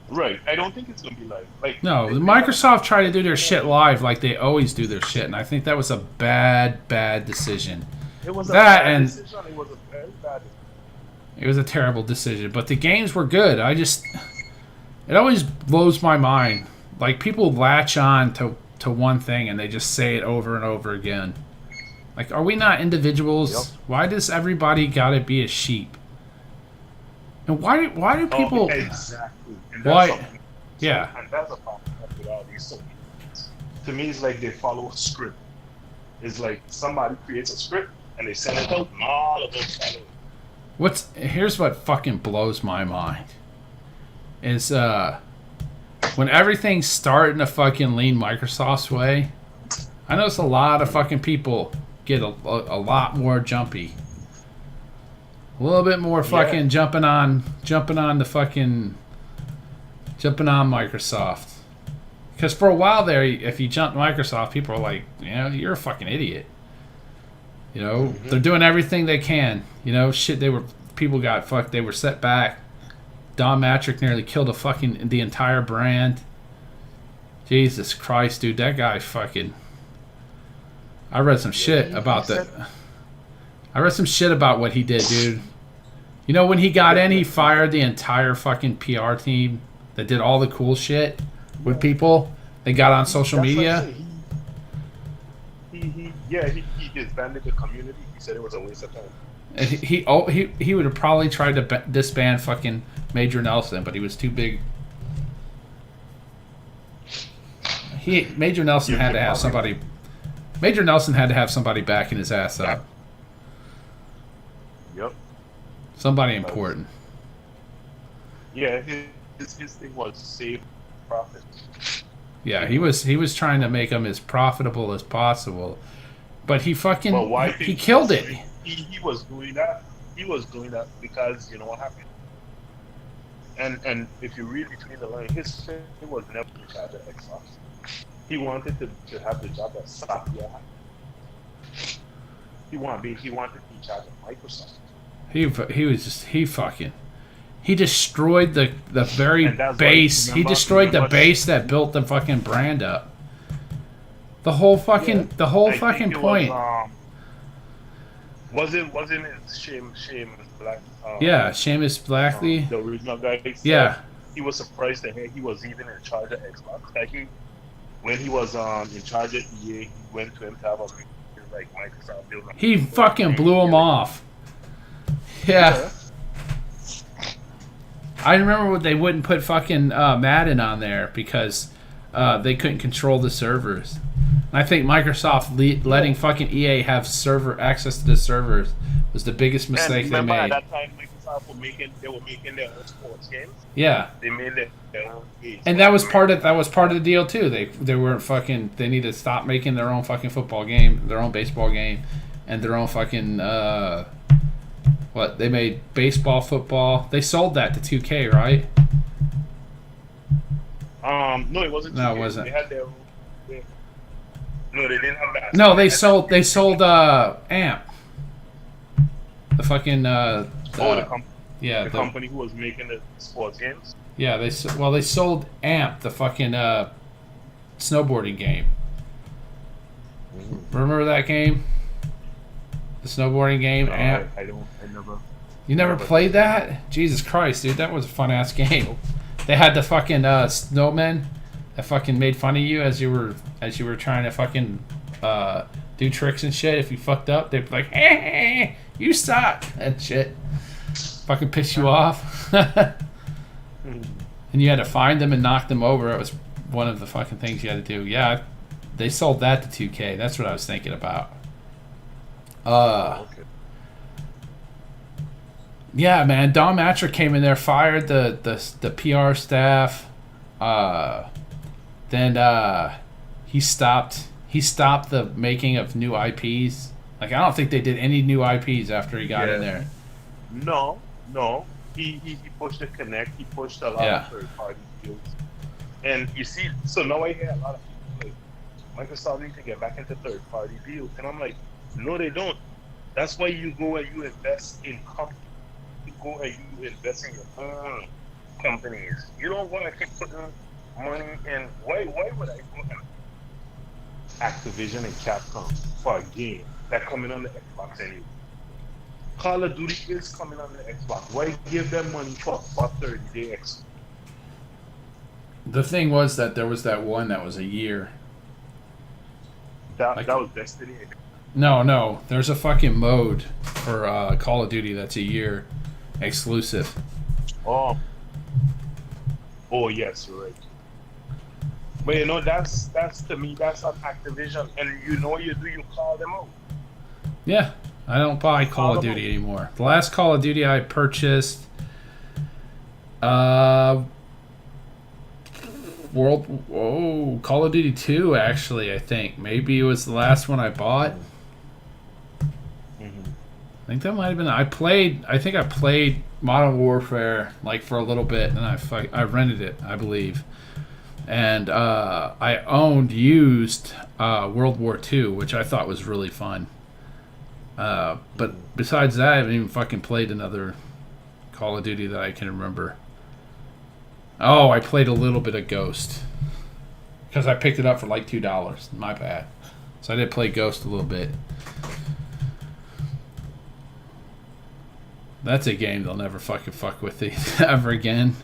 Right. I don't think it's gonna be live. Like No, Microsoft tried to do their shit live like they always do their shit, and I think that was a bad decision. It was that a bad and decision. It was a very bad decision. it was a terrible decision. But the games were good. It always blows my mind. Like, people latch on to one thing and they just say it over and over again. Like, are we not individuals? Yep. Why does everybody gotta be a sheep? And why do people? Exactly. And Why? something- Yeah. And that's a problem with all these so to me, it's like they follow a script. It's like somebody creates a script and they send it out, and all of them follow it. Here's what fucking blows my mind. Is when everything's starting to fucking lean Microsoft's way, I notice a lot of fucking people get a lot more jumpy. A little bit more fucking jumping on Microsoft. Because for a while there, if you jumped Microsoft, people are like, you're a fucking idiot. They're doing everything they can. Shit, people got fucked. They were set back. Don Matrick nearly killed the entire brand. Jesus Christ, dude, that guy fucking. I read some shit about that. I read some shit about what he did, dude. When he got in, he fired the entire fucking PR team that did all the cool shit with people. They got on social media. He disbanded the community. He said it was a waste of time. And he would have probably tried to disband fucking Major Nelson, but he was too big. Major Nelson had to have somebody. Major Nelson had to have somebody backing his ass up. Yep. Somebody important. Yeah, his thing was save profit. Yeah, he was trying to make them as profitable as possible, but he fucking he killed it. He was doing that. He was doing that because you know what happened. And if you read between the lines, his thing was never in charge of Xbox. He wanted to have the job that Satya had. He wanted to be in charge of Microsoft. He destroyed the very base. He destroyed the base that built the fucking brand up. The whole fucking point. Wasn't it Seamus Black? Yeah, Seamus Blackley. The original guy. Yeah. He was surprised that he was even in charge of Xbox. Like when he was in charge of EA, he went to him to have a meeting like Microsoft build. He fucking blew him off. Yeah. I remember when they wouldn't put fucking Madden on there because they couldn't control the servers. And I think Microsoft letting fucking EA have server access to the servers was the biggest mistake they made. At that time, Microsoft were making their own sports games. Yeah. They made their own games. And that was part of the deal too. They weren't fucking. They needed to stop making their own fucking football game, their own baseball game, and their own fucking. What they made baseball, football. They sold that to 2K, right? No, it wasn't. 2K. No, it wasn't. They had their own. No, they didn't have that. No, they sold AMP. The fucking the company who was making the sports games. Yeah, they sold AMP, the fucking snowboarding game. Remember that game? The snowboarding game, AMP. I never. You never played that? Jesus Christ, dude, that was a fun ass game. They had the fucking snowmen that fucking made fun of you as you were trying to fucking do tricks and shit. If you fucked up, they'd be like, "Hey, you suck," and shit. Fucking piss you off. And you had to find them and knock them over. It was one of the fucking things you had to do. Yeah, They sold that to 2K. That's what I was thinking about. Okay. Yeah, man. Don Matcher came in there, fired the PR staff. Then he stopped the making of new IPs. Like, I don't think they did any new IPs after he got in there. No. He pushed the Connect. He pushed a lot of third-party deals. And you see, so now I hear a lot of people like, Microsoft needs to get back into third-party deals. And I'm like, no, they don't. That's why you go and you invest in companies. You go and you invest in your own companies. You don't want to keep putting money in. Why would I go and Activision and Capcom for a game that coming on the Xbox anyway? Call of Duty is coming on the Xbox. Why give them money for 30-day X? The thing was that there was that one that was a year. That was Destiny. No. There's a fucking mode for Call of Duty that's a year exclusive. Oh yes, you're right. But you know, that's to me, that's on Activision, and you know you call them out. Yeah, I don't buy Call of Duty anymore. The last Call of Duty I purchased, Call of Duty 2 actually. I think maybe it was the last one I bought. I think that might have been. I think I played Modern Warfare like for a little bit, and I rented it, I believe. And I owned used World War II, which I thought was really fun. But besides that, I haven't even fucking played another Call of Duty that I can remember. Oh, I played a little bit of Ghost because I picked it up for like $2. My bad. So I did play Ghost a little bit. That's a game they'll never fucking fuck with ever again.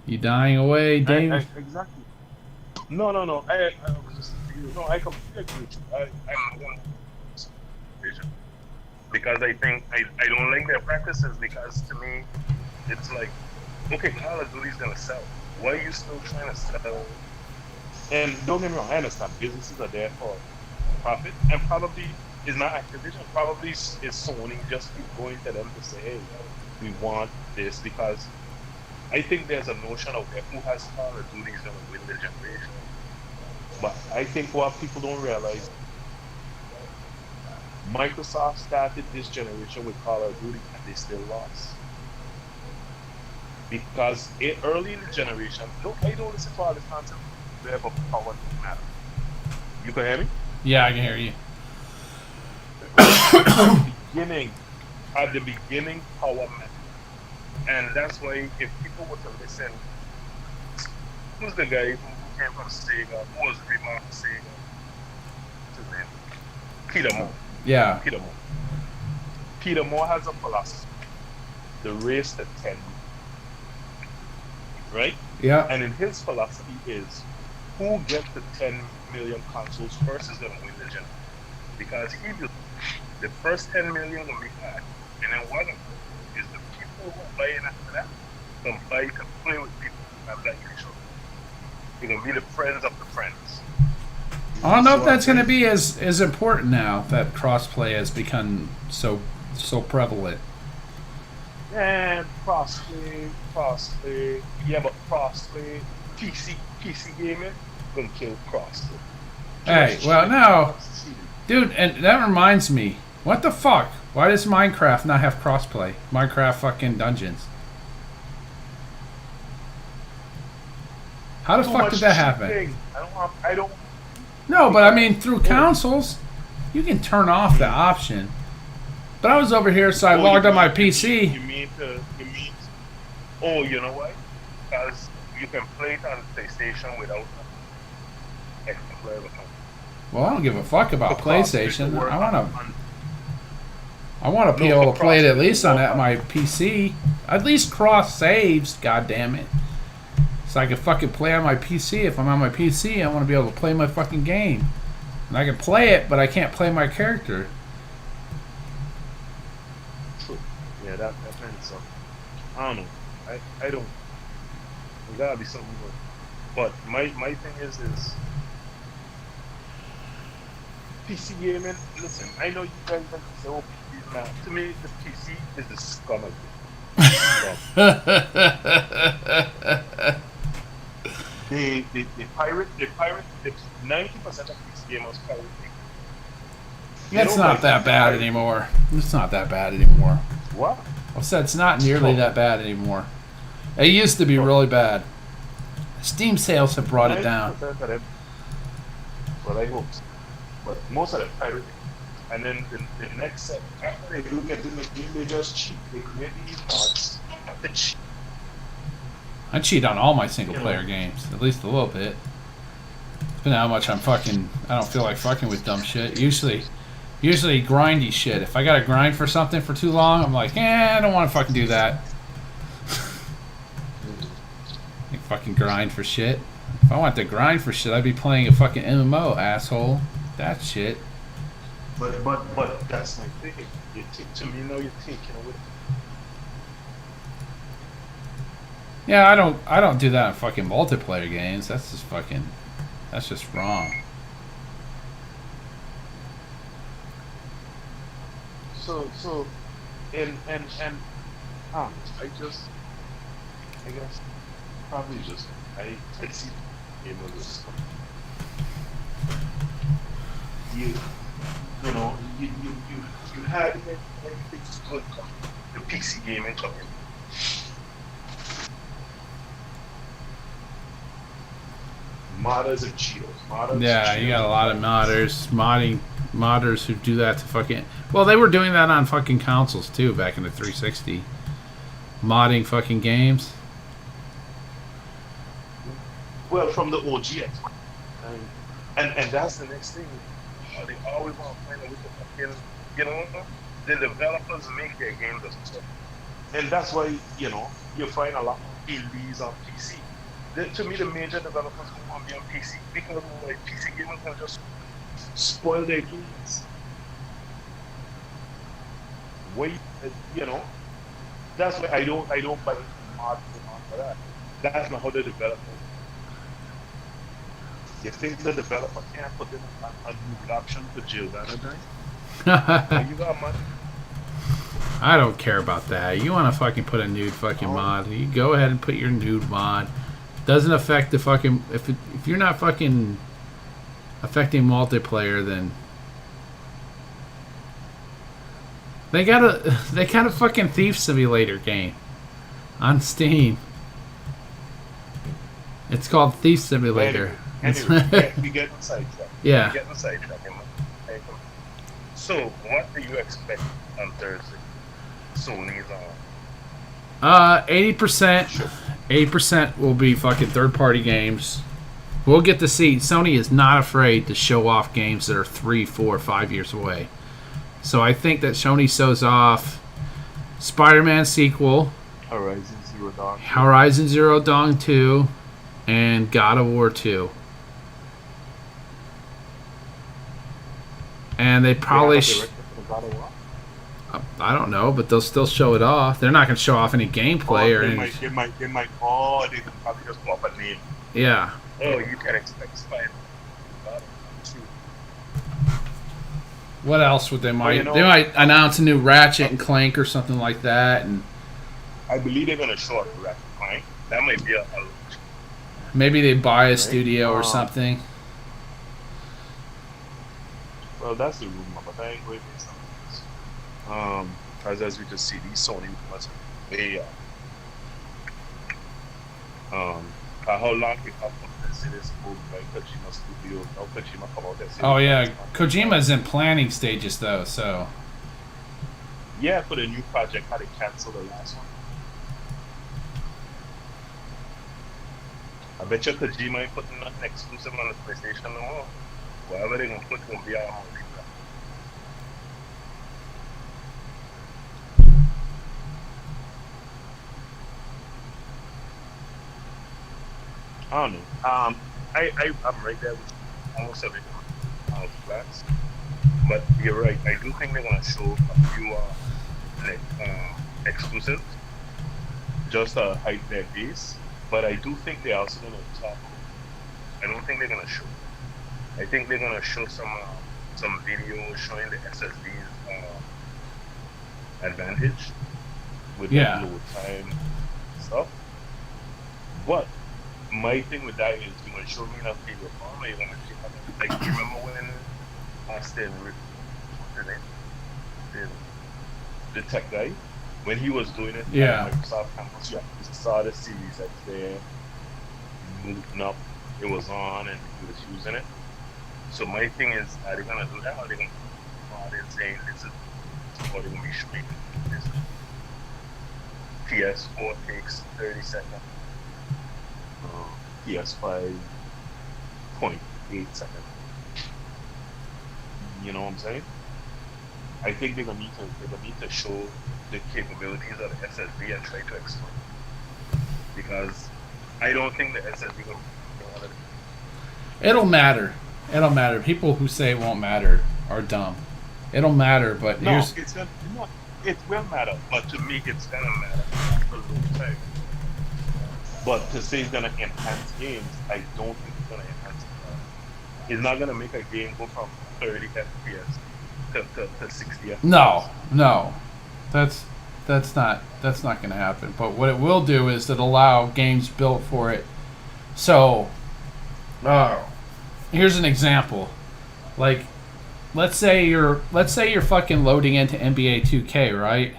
You dying away, Dave? Exactly. No. I was just, I completely agree with you. I'm one vision because I think I don't like their practices because to me it's like, okay, Call of Duty's gonna sell. Why are you still trying to sell? And don't get me wrong, I understand businesses are there for profit, and probably it's not Activision. Probably is Sony just keep going to them to say, hey, we want this because I think there's a notion of who has Call of Duty is going to win the generation. But I think what people don't realize, Microsoft started this generation with Call of Duty and they still lost. Because early in the generation, I don't listen to all the content there, but power doesn't matter. You can hear me? Yeah, I can hear you. At the beginning, power mattered. And that's why if people were to listen, who's the guy who came from Sega, who was remarked for Sega? What's his name? Peter Moore. Yeah. Peter Moore has a philosophy. The race to 10. Right? Yeah. And in his philosophy is who gets the 10 million consoles first is going to win the generation. Because he believes the first 10 million will be bad. And then one of them is the people who are buying after that can play with people who have that relationship. They're going to be the friends of the friends. I don't know if that's going to be as important now that crossplay has become so prevalent. And crossplay. Yeah, but crossplay, PC gaming, gonna kill crossplay. Hey, well, no. Dude, and that reminds me. What the fuck? Why does Minecraft not have crossplay? Minecraft fucking Dungeons. How the fuck did that happen? I don't. No, but I mean, through consoles, you can turn off the option. But I was over here, so I logged on my PC. Oh, you know what? Because you can play it on PlayStation without extra player account. Well, I don't give a fuck about PlayStation. I want to be able to play it at least on my PC. At least cross saves, goddammit. So I can fucking play on my PC. If I'm on my PC, I want to be able to play my fucking game. And I can play it, but I can't play my character. True. Yeah, that meant something. I don't know. I don't. There gotta be something good. But my thing is PC gaming. Listen, I know you guys like to say, "Oh, PC is not." To me, the PC is the scum of it. They pirate. 90% of PC gamers pirate things. They It's don't not like that bad pirate. anymore. It's not that bad anymore. What? I said it's not nearly that bad anymore. It used to be really bad. Steam sales have brought it down. 90% of them. Well, I hope so. But most of them pirate. And then the next set, after they do get in the game, they just cheat. They create these mods to cheat. I cheat on all my single player games, at least a little bit. Depending on how much I don't feel like fucking with dumb shit. Usually grindy shit. If I gotta grind for something for too long, I'm like, I don't want to fucking do that. I fucking grind for shit. If I want to grind for shit, I'd be playing a fucking MMO, asshole. That shit. But that's my thing. To me now you're taking away. Yeah, I don't do that in fucking multiplayer games. That's just wrong. So and I guess probably just I see game of this. You know, you had everything's good. The PC gaming coming. Modders and cheaters. Yeah, you got a lot of modders who do that to fucking. Well, they were doing that on fucking consoles too back in the 360. Modding fucking games. Well, from the OGX. And that's the next thing. They always want to find a way to fucking, the developers make their games themselves. And that's why, you find a lot of indies on PC. To me, the major developers don't want to be on PC because like PC gamers can just spoil their games. Wait, that's why I don't buy mods for that. That's not how the developer. You think the developer can't put in a new option to jail that you got money. I don't care about that. You want to fucking put a nude fucking mod? You go ahead and put your nude mod. Doesn't affect the fucking if you're not fucking affecting multiplayer, then they got a fucking Thief Simulator game on Steam. It's called Thief Simulator. Anyway, we get sidetracked. Yeah. So, what do you expect on Thursday? Sony's on. 80% will be fucking third-party games. We'll get to see. Sony is not afraid to show off games that are 3, 4, 5 years away. So I think that Sony shows off Spider-Man sequel, Horizon Zero Dawn 2, and God of War 2. And they probably I don't know, but they'll still show it off. They're not going to show off any gameplay or anything. They might. They can probably just go up a name. Yeah. Oh, you can expect Spider. What else would they might? They might announce a new Ratchet and Clank or something like that, and I believe they're going to show up Ratchet and Clank. That might be a maybe they buy a studio or something. Well, that's the rumor, but I ain't going to say something else. As we can see, these Sony rumors, they how long it up on the series moved by Kojima Studio? How Kojima come out that series? Oh yeah, Kojima's in planning stages though, so. Yeah, for the new project, how they canceled the last one. I bet you Kojima ain't putting nothing exclusive on the PlayStation no more. Whatever they're going to put will be on all these. I don't know. I'm right there with almost everything flats. But you're right. I do think they're going to show a few exclusives just to hype their base. But I do think they're also going to talk I don't think they're gonna show. I think they're gonna show some video showing the SSD's advantage with like Yeah. load time stuff. But my thing with that is you gonna show me enough video form, or you gonna actually have it. Like you remember when Austin, what's his name? The tech guy, when he was doing it Yeah. at Microsoft campus, yeah, you saw the Series X there, moving up, it was on, and he was using it. So my thing is, are they gonna do that, or are they gonna saying this is what they're gonna be showing? This PS4 takes 30 seconds, PS5 0.8 seconds. You know what I'm saying? I think they're gonna need to show the capabilities of the SSD and try to explain, because I don't think the SSD gonna be It'll matter. It'll matter. People who say it won't matter are dumb. It'll matter, but no, here's it's gonna no, it will matter, but to me it's gonna matter after a long time. But to say it's gonna enhance games, I don't think it's gonna enhance it. It's not gonna make a game go from 30 FPS to 60 FPS. no. That's not going to happen. But what it will do is it'll allow games built for it. So, here's an example. Like, let's say you're fucking loading into NBA 2K, right?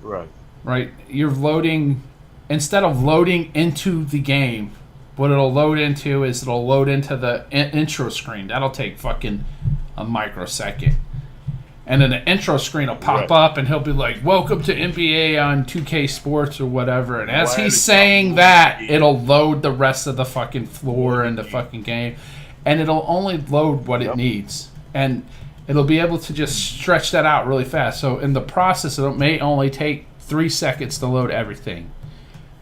Right. Right. You're loading instead of loading into the game. What it'll load into is it'll load into the intro screen. That'll take fucking a microsecond. And then the intro screen will pop up and he'll be like, welcome to NBA on 2K Sports or whatever. And as he's saying that, it'll load the rest of the fucking floor and the fucking game. And it'll only load what it needs. And it'll be able to just stretch that out really fast. So in the process, it may only take 3 seconds to load everything.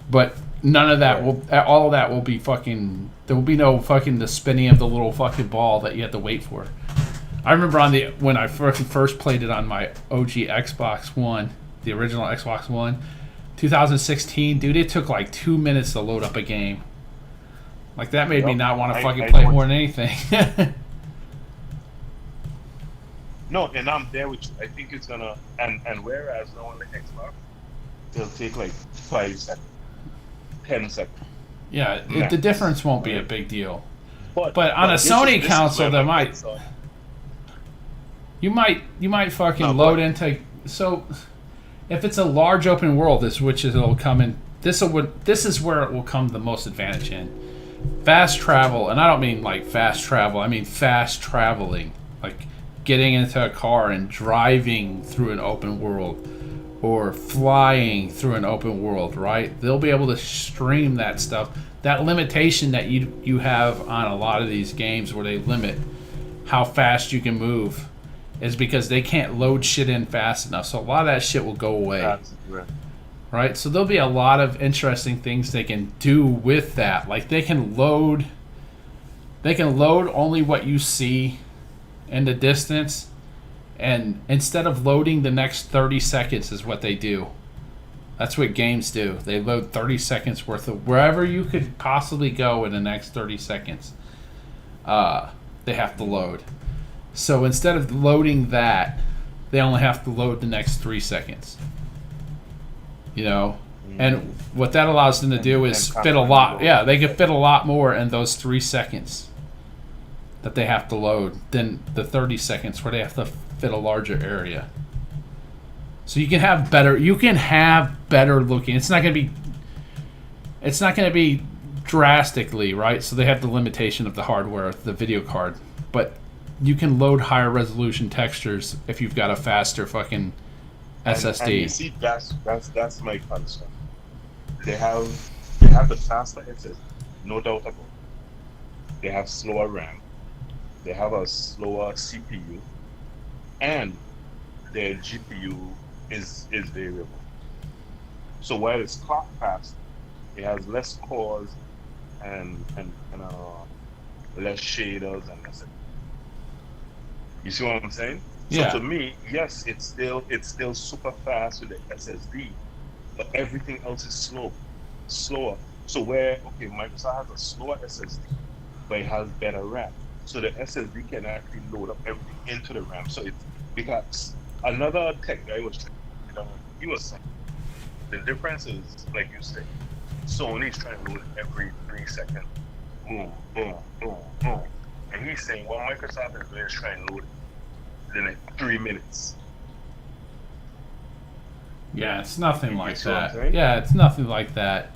But none of that all of that will be fucking, there will be no fucking the spinning of the little fucking ball that you have to wait for. I remember when I first played it on my OG Xbox One, the original Xbox One, 2016, dude, it took like 2 minutes to load up a game. Like that made me not want to fucking play it more than anything. No, and I'm there with you. I think it's gonna and whereas now on the Xbox, it'll take like 5 seconds, 10 seconds. Yeah, the difference won't be a big deal. But on a this Sony is console, where they my might. kids are. You might fucking load into. So, if it's a large open world, it'll come in. This is where it will come the most advantage in. Fast travel, and I don't mean like fast travel. I mean fast traveling, like getting into a car and driving through an open world, or flying through an open world. Right? They'll be able to stream that stuff. That limitation that you have on a lot of these games, where they limit how fast you can move, is because they can't load shit in fast enough. So a lot of that shit will go away. Right? So there'll be a lot of interesting things they can do with that. Like they can load only what you see in the distance, and instead of loading the next 30 seconds is what they do. That's what games do. They load 30 seconds worth of wherever you could possibly go in the next 30 seconds. They have to load. So instead of loading that, they only have to load the next 3 seconds. You know? And what that allows them to do is fit a lot. Yeah, they can fit a lot more in those 3 seconds that they have to load than the 30 seconds where they have to fit a larger area. So you can have better looking. It's not going to be drastically, right? So they have the limitation of the hardware, the video card. But you can load higher resolution textures if you've got a faster fucking SSD. And you see, that's my concern. They have the faster SSD, no doubt about it. They have slower RAM. They have a slower CPU, and their GPU is variable. So while it's clock fast, it has less cores and less shaders and less. You see what I'm saying? Yeah. So to me, yes, it's still super fast with the SSD, but everything else is slower. So where okay, Microsoft has a slower SSD, but it has better RAM. So the SSD can actually load up everything into the RAM. So it's because another tech guy was trying to get on. He was saying the difference is like you said, Sony's trying to load every 3 seconds. Boom, boom, boom, boom. And he's saying what Microsoft is doing is trying to load it in like 3 minutes. Yeah, it's nothing You like see what I'm that. saying? Yeah, it's nothing like that.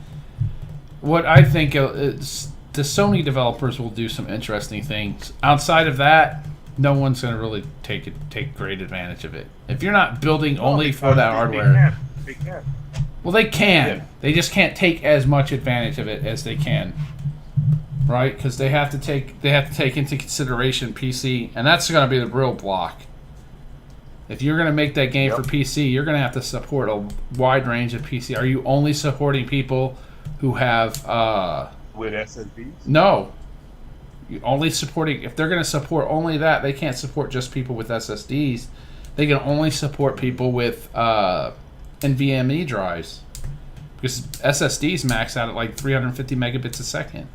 What I think is the Sony developers will do some interesting things. Outside of that, no one's going to really take great advantage of it. If you're not building No, only for because that they hardware, can. They can. well, they can. Yeah. They just can't take as much advantage of it as they can, right? Because they have to take into consideration PC, and that's going to be the real block. If you're going to make that game for Yep. PC, you're going to have to support a wide range of PC. Are you only supporting people who have With SSDs? no? You only supporting if they're going to support only that, they can't support just people with SSDs. They can only support people with NVMe drives because SSDs max out at like 350 megabits a second.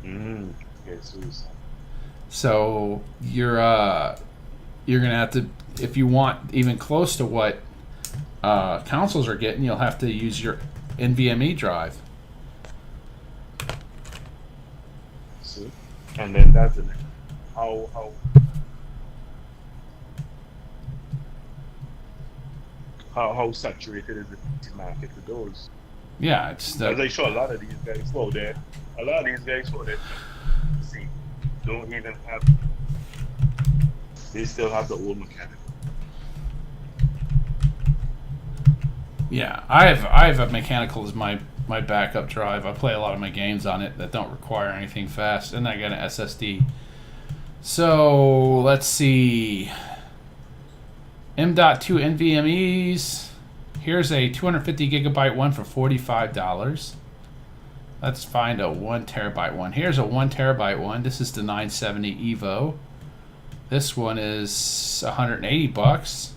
Okay, so you're saying. So you're gonna have to, if you want even close to what consoles are getting, you'll have to use your NVMe drive. See? And then that's the next. How saturated is the PC market with those? Yeah, it's As I show a lot of these guys, see, don't even have. They still have the old mechanical. yeah. I have a mechanical as my backup drive. I play a lot of my games on it that don't require anything fast, and I got an SSD. So let's see. M.2 NVMe's. Here's a 250 gigabyte one for $45. Let's find a 1 terabyte one. Here's a 1 terabyte one. This is the 970 Evo. This one is $180.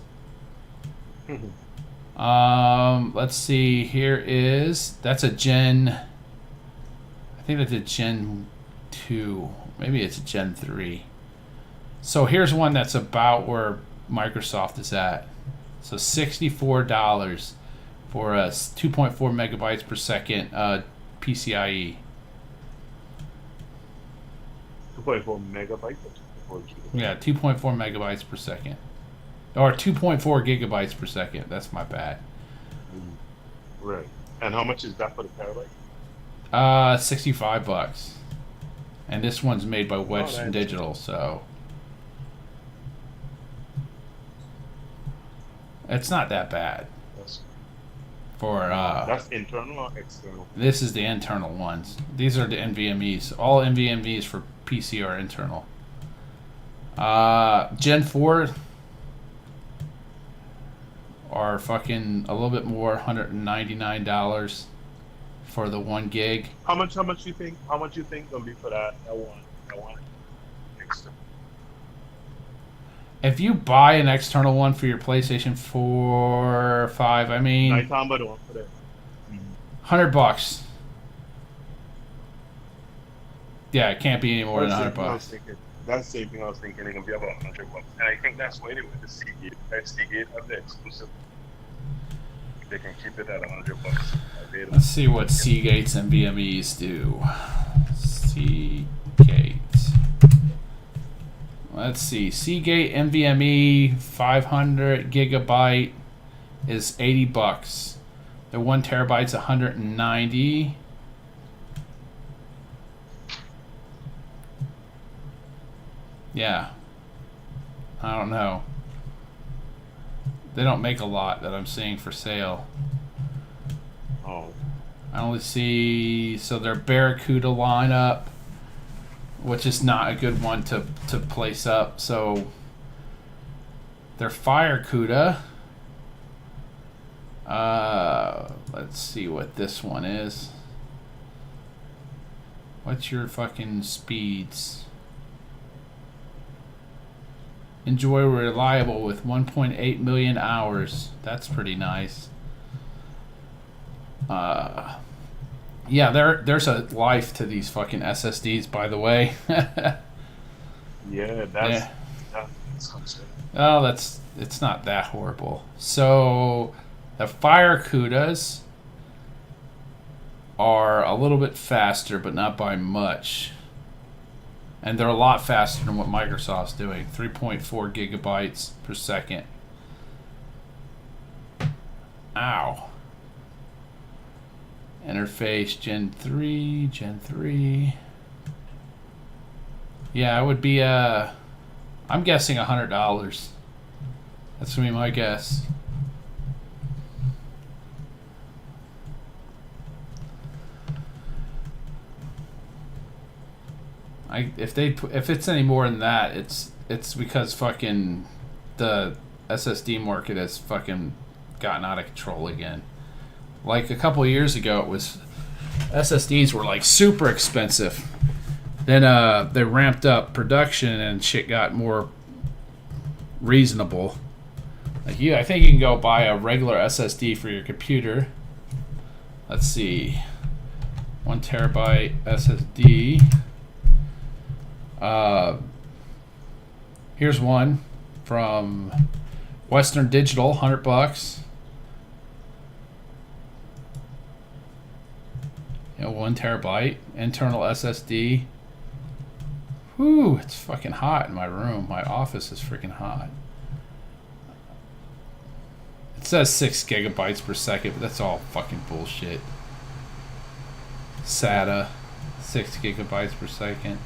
Let's see. That's a Gen. I think that's a Gen 2. Maybe it's a Gen 3. So here's one that's about where Microsoft is at. So $64 for a 2.4 megabytes per second PCIe. 2.4 megabytes or 2.4 gigabytes? Yeah, 2.4 megabytes per second. Or 2.4 gigabytes per second. That's my bad. Right. And how much is that for the terabyte? $65. And this one's made by Western that's- Digital, so it's not that bad. That's internal or external? This is the internal ones. These are the NVMe's. All NVMe's for PC are internal. Gen 4 are fucking a little bit more, $199 for the 1 gig. How much you think gonna be for that one external? If you buy an external one for your PlayStation 4 or 5, I mean, I talking about the one for that. $100. Yeah, it can't be any more than That's the $100. That's the same thing I was thinking. They're gonna be about $100, and I think that's why they went to Seagate. Seagate have the exclusive. They can keep it at $100. Let's see what Seagate's NVMe's do. Seagate. Let's see. Seagate NVMe 500 gigabyte is $80. The 1 terabyte's $190. Yeah. I don't know. They don't make a lot that I'm seeing for sale. Oh. I only see, so their Barracuda lineup, which is not a good one to place up. So their Firecuda. Let's see what this one is. What's your fucking speeds? Enjoy reliable with 1.8 million hours. That's pretty nice. Yeah, there's a life to these fucking SSDs, by the way. Yeah, Yeah. that's concerning. Oh, it's not that horrible. So the Fire CUDAs are a little bit faster, but not by much. And they're a lot faster than what Microsoft's doing. 3.4 gigabytes per second. Ow. Interface Gen 3, Gen 3. Yeah, it would be I'm guessing $100. That's gonna be my guess. If it's any more than that, it's because fucking the SSD market has fucking gotten out of control again. Like a couple of years ago, it was SSDs were like super expensive. Then they ramped up production and shit got more reasonable. Like I think you can go buy a regular SSD for your computer. Let's see, 1 terabyte SSD. Here's one from Western Digital, $100. 1 terabyte internal SSD. Whew, it's fucking hot in my room. My office is freaking hot. It says 6 gigabytes per second, but that's all fucking bullshit. SATA, 6 gigabytes per second.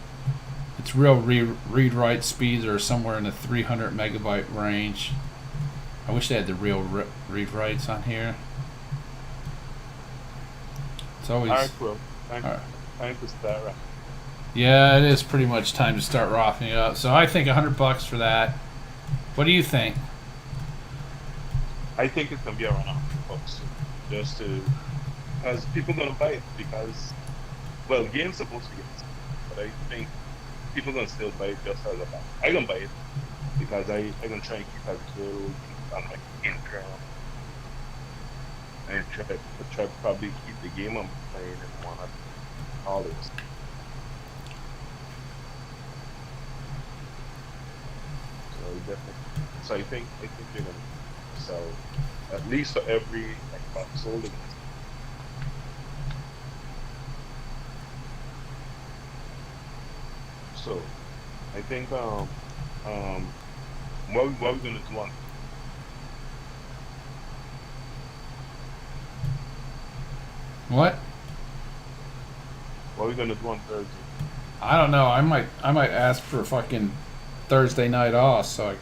Its real read-write speeds are somewhere in the 300 megabyte range. I wish they had the real read-writes on here. It's always. Alright, cool. Time to start wrapping. Yeah, it is pretty much time to start wrapping it up. So I think $100 for that. What do you think? I think it's gonna be around $100, just to, because people gonna buy it because, well, game's supposed to get it, but I think people gonna still buy it just as a buy. I gonna buy it because I gonna try and keep a little on my income and try to probably keep the game I'm playing in $100. So definitely. So I think you're gonna sell at least for every like box sold. So I think what we gonna do on What? what we gonna do on Thursday? I don't know. I might ask for a fucking Thursday night off so I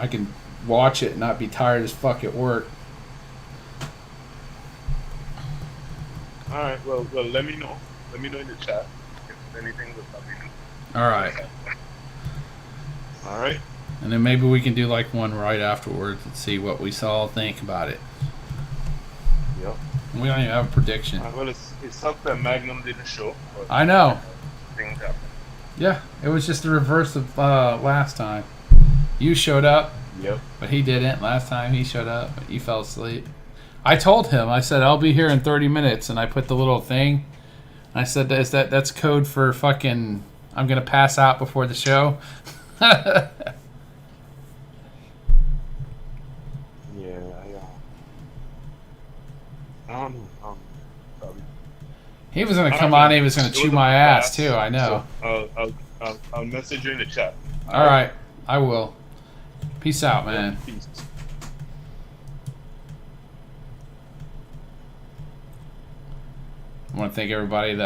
can watch it and not be tired as fuck at work. All right. Well, let me know. Let me know in the chat if anything was happening. All right. All right. And then maybe we can do like one right afterwards and see what we all think about it. Yep. We don't even have a prediction. Well, it sucks that Magnum didn't show. But I know. Things happen. Yeah, it was just the reverse of last time. You showed up, Yep. but he didn't. Last time he showed up, but you fell asleep. I told him, I said, I'll be here in 30 minutes, and I put the little thing. I said, that's code for fucking, I'm going to pass out before the show. Yeah. I don't know. Probably. He was going to come on, he was going to chew my ass, too, I know. So I'll message you in the chat. All right, I will. Peace out, man. Peace. I want to thank everybody that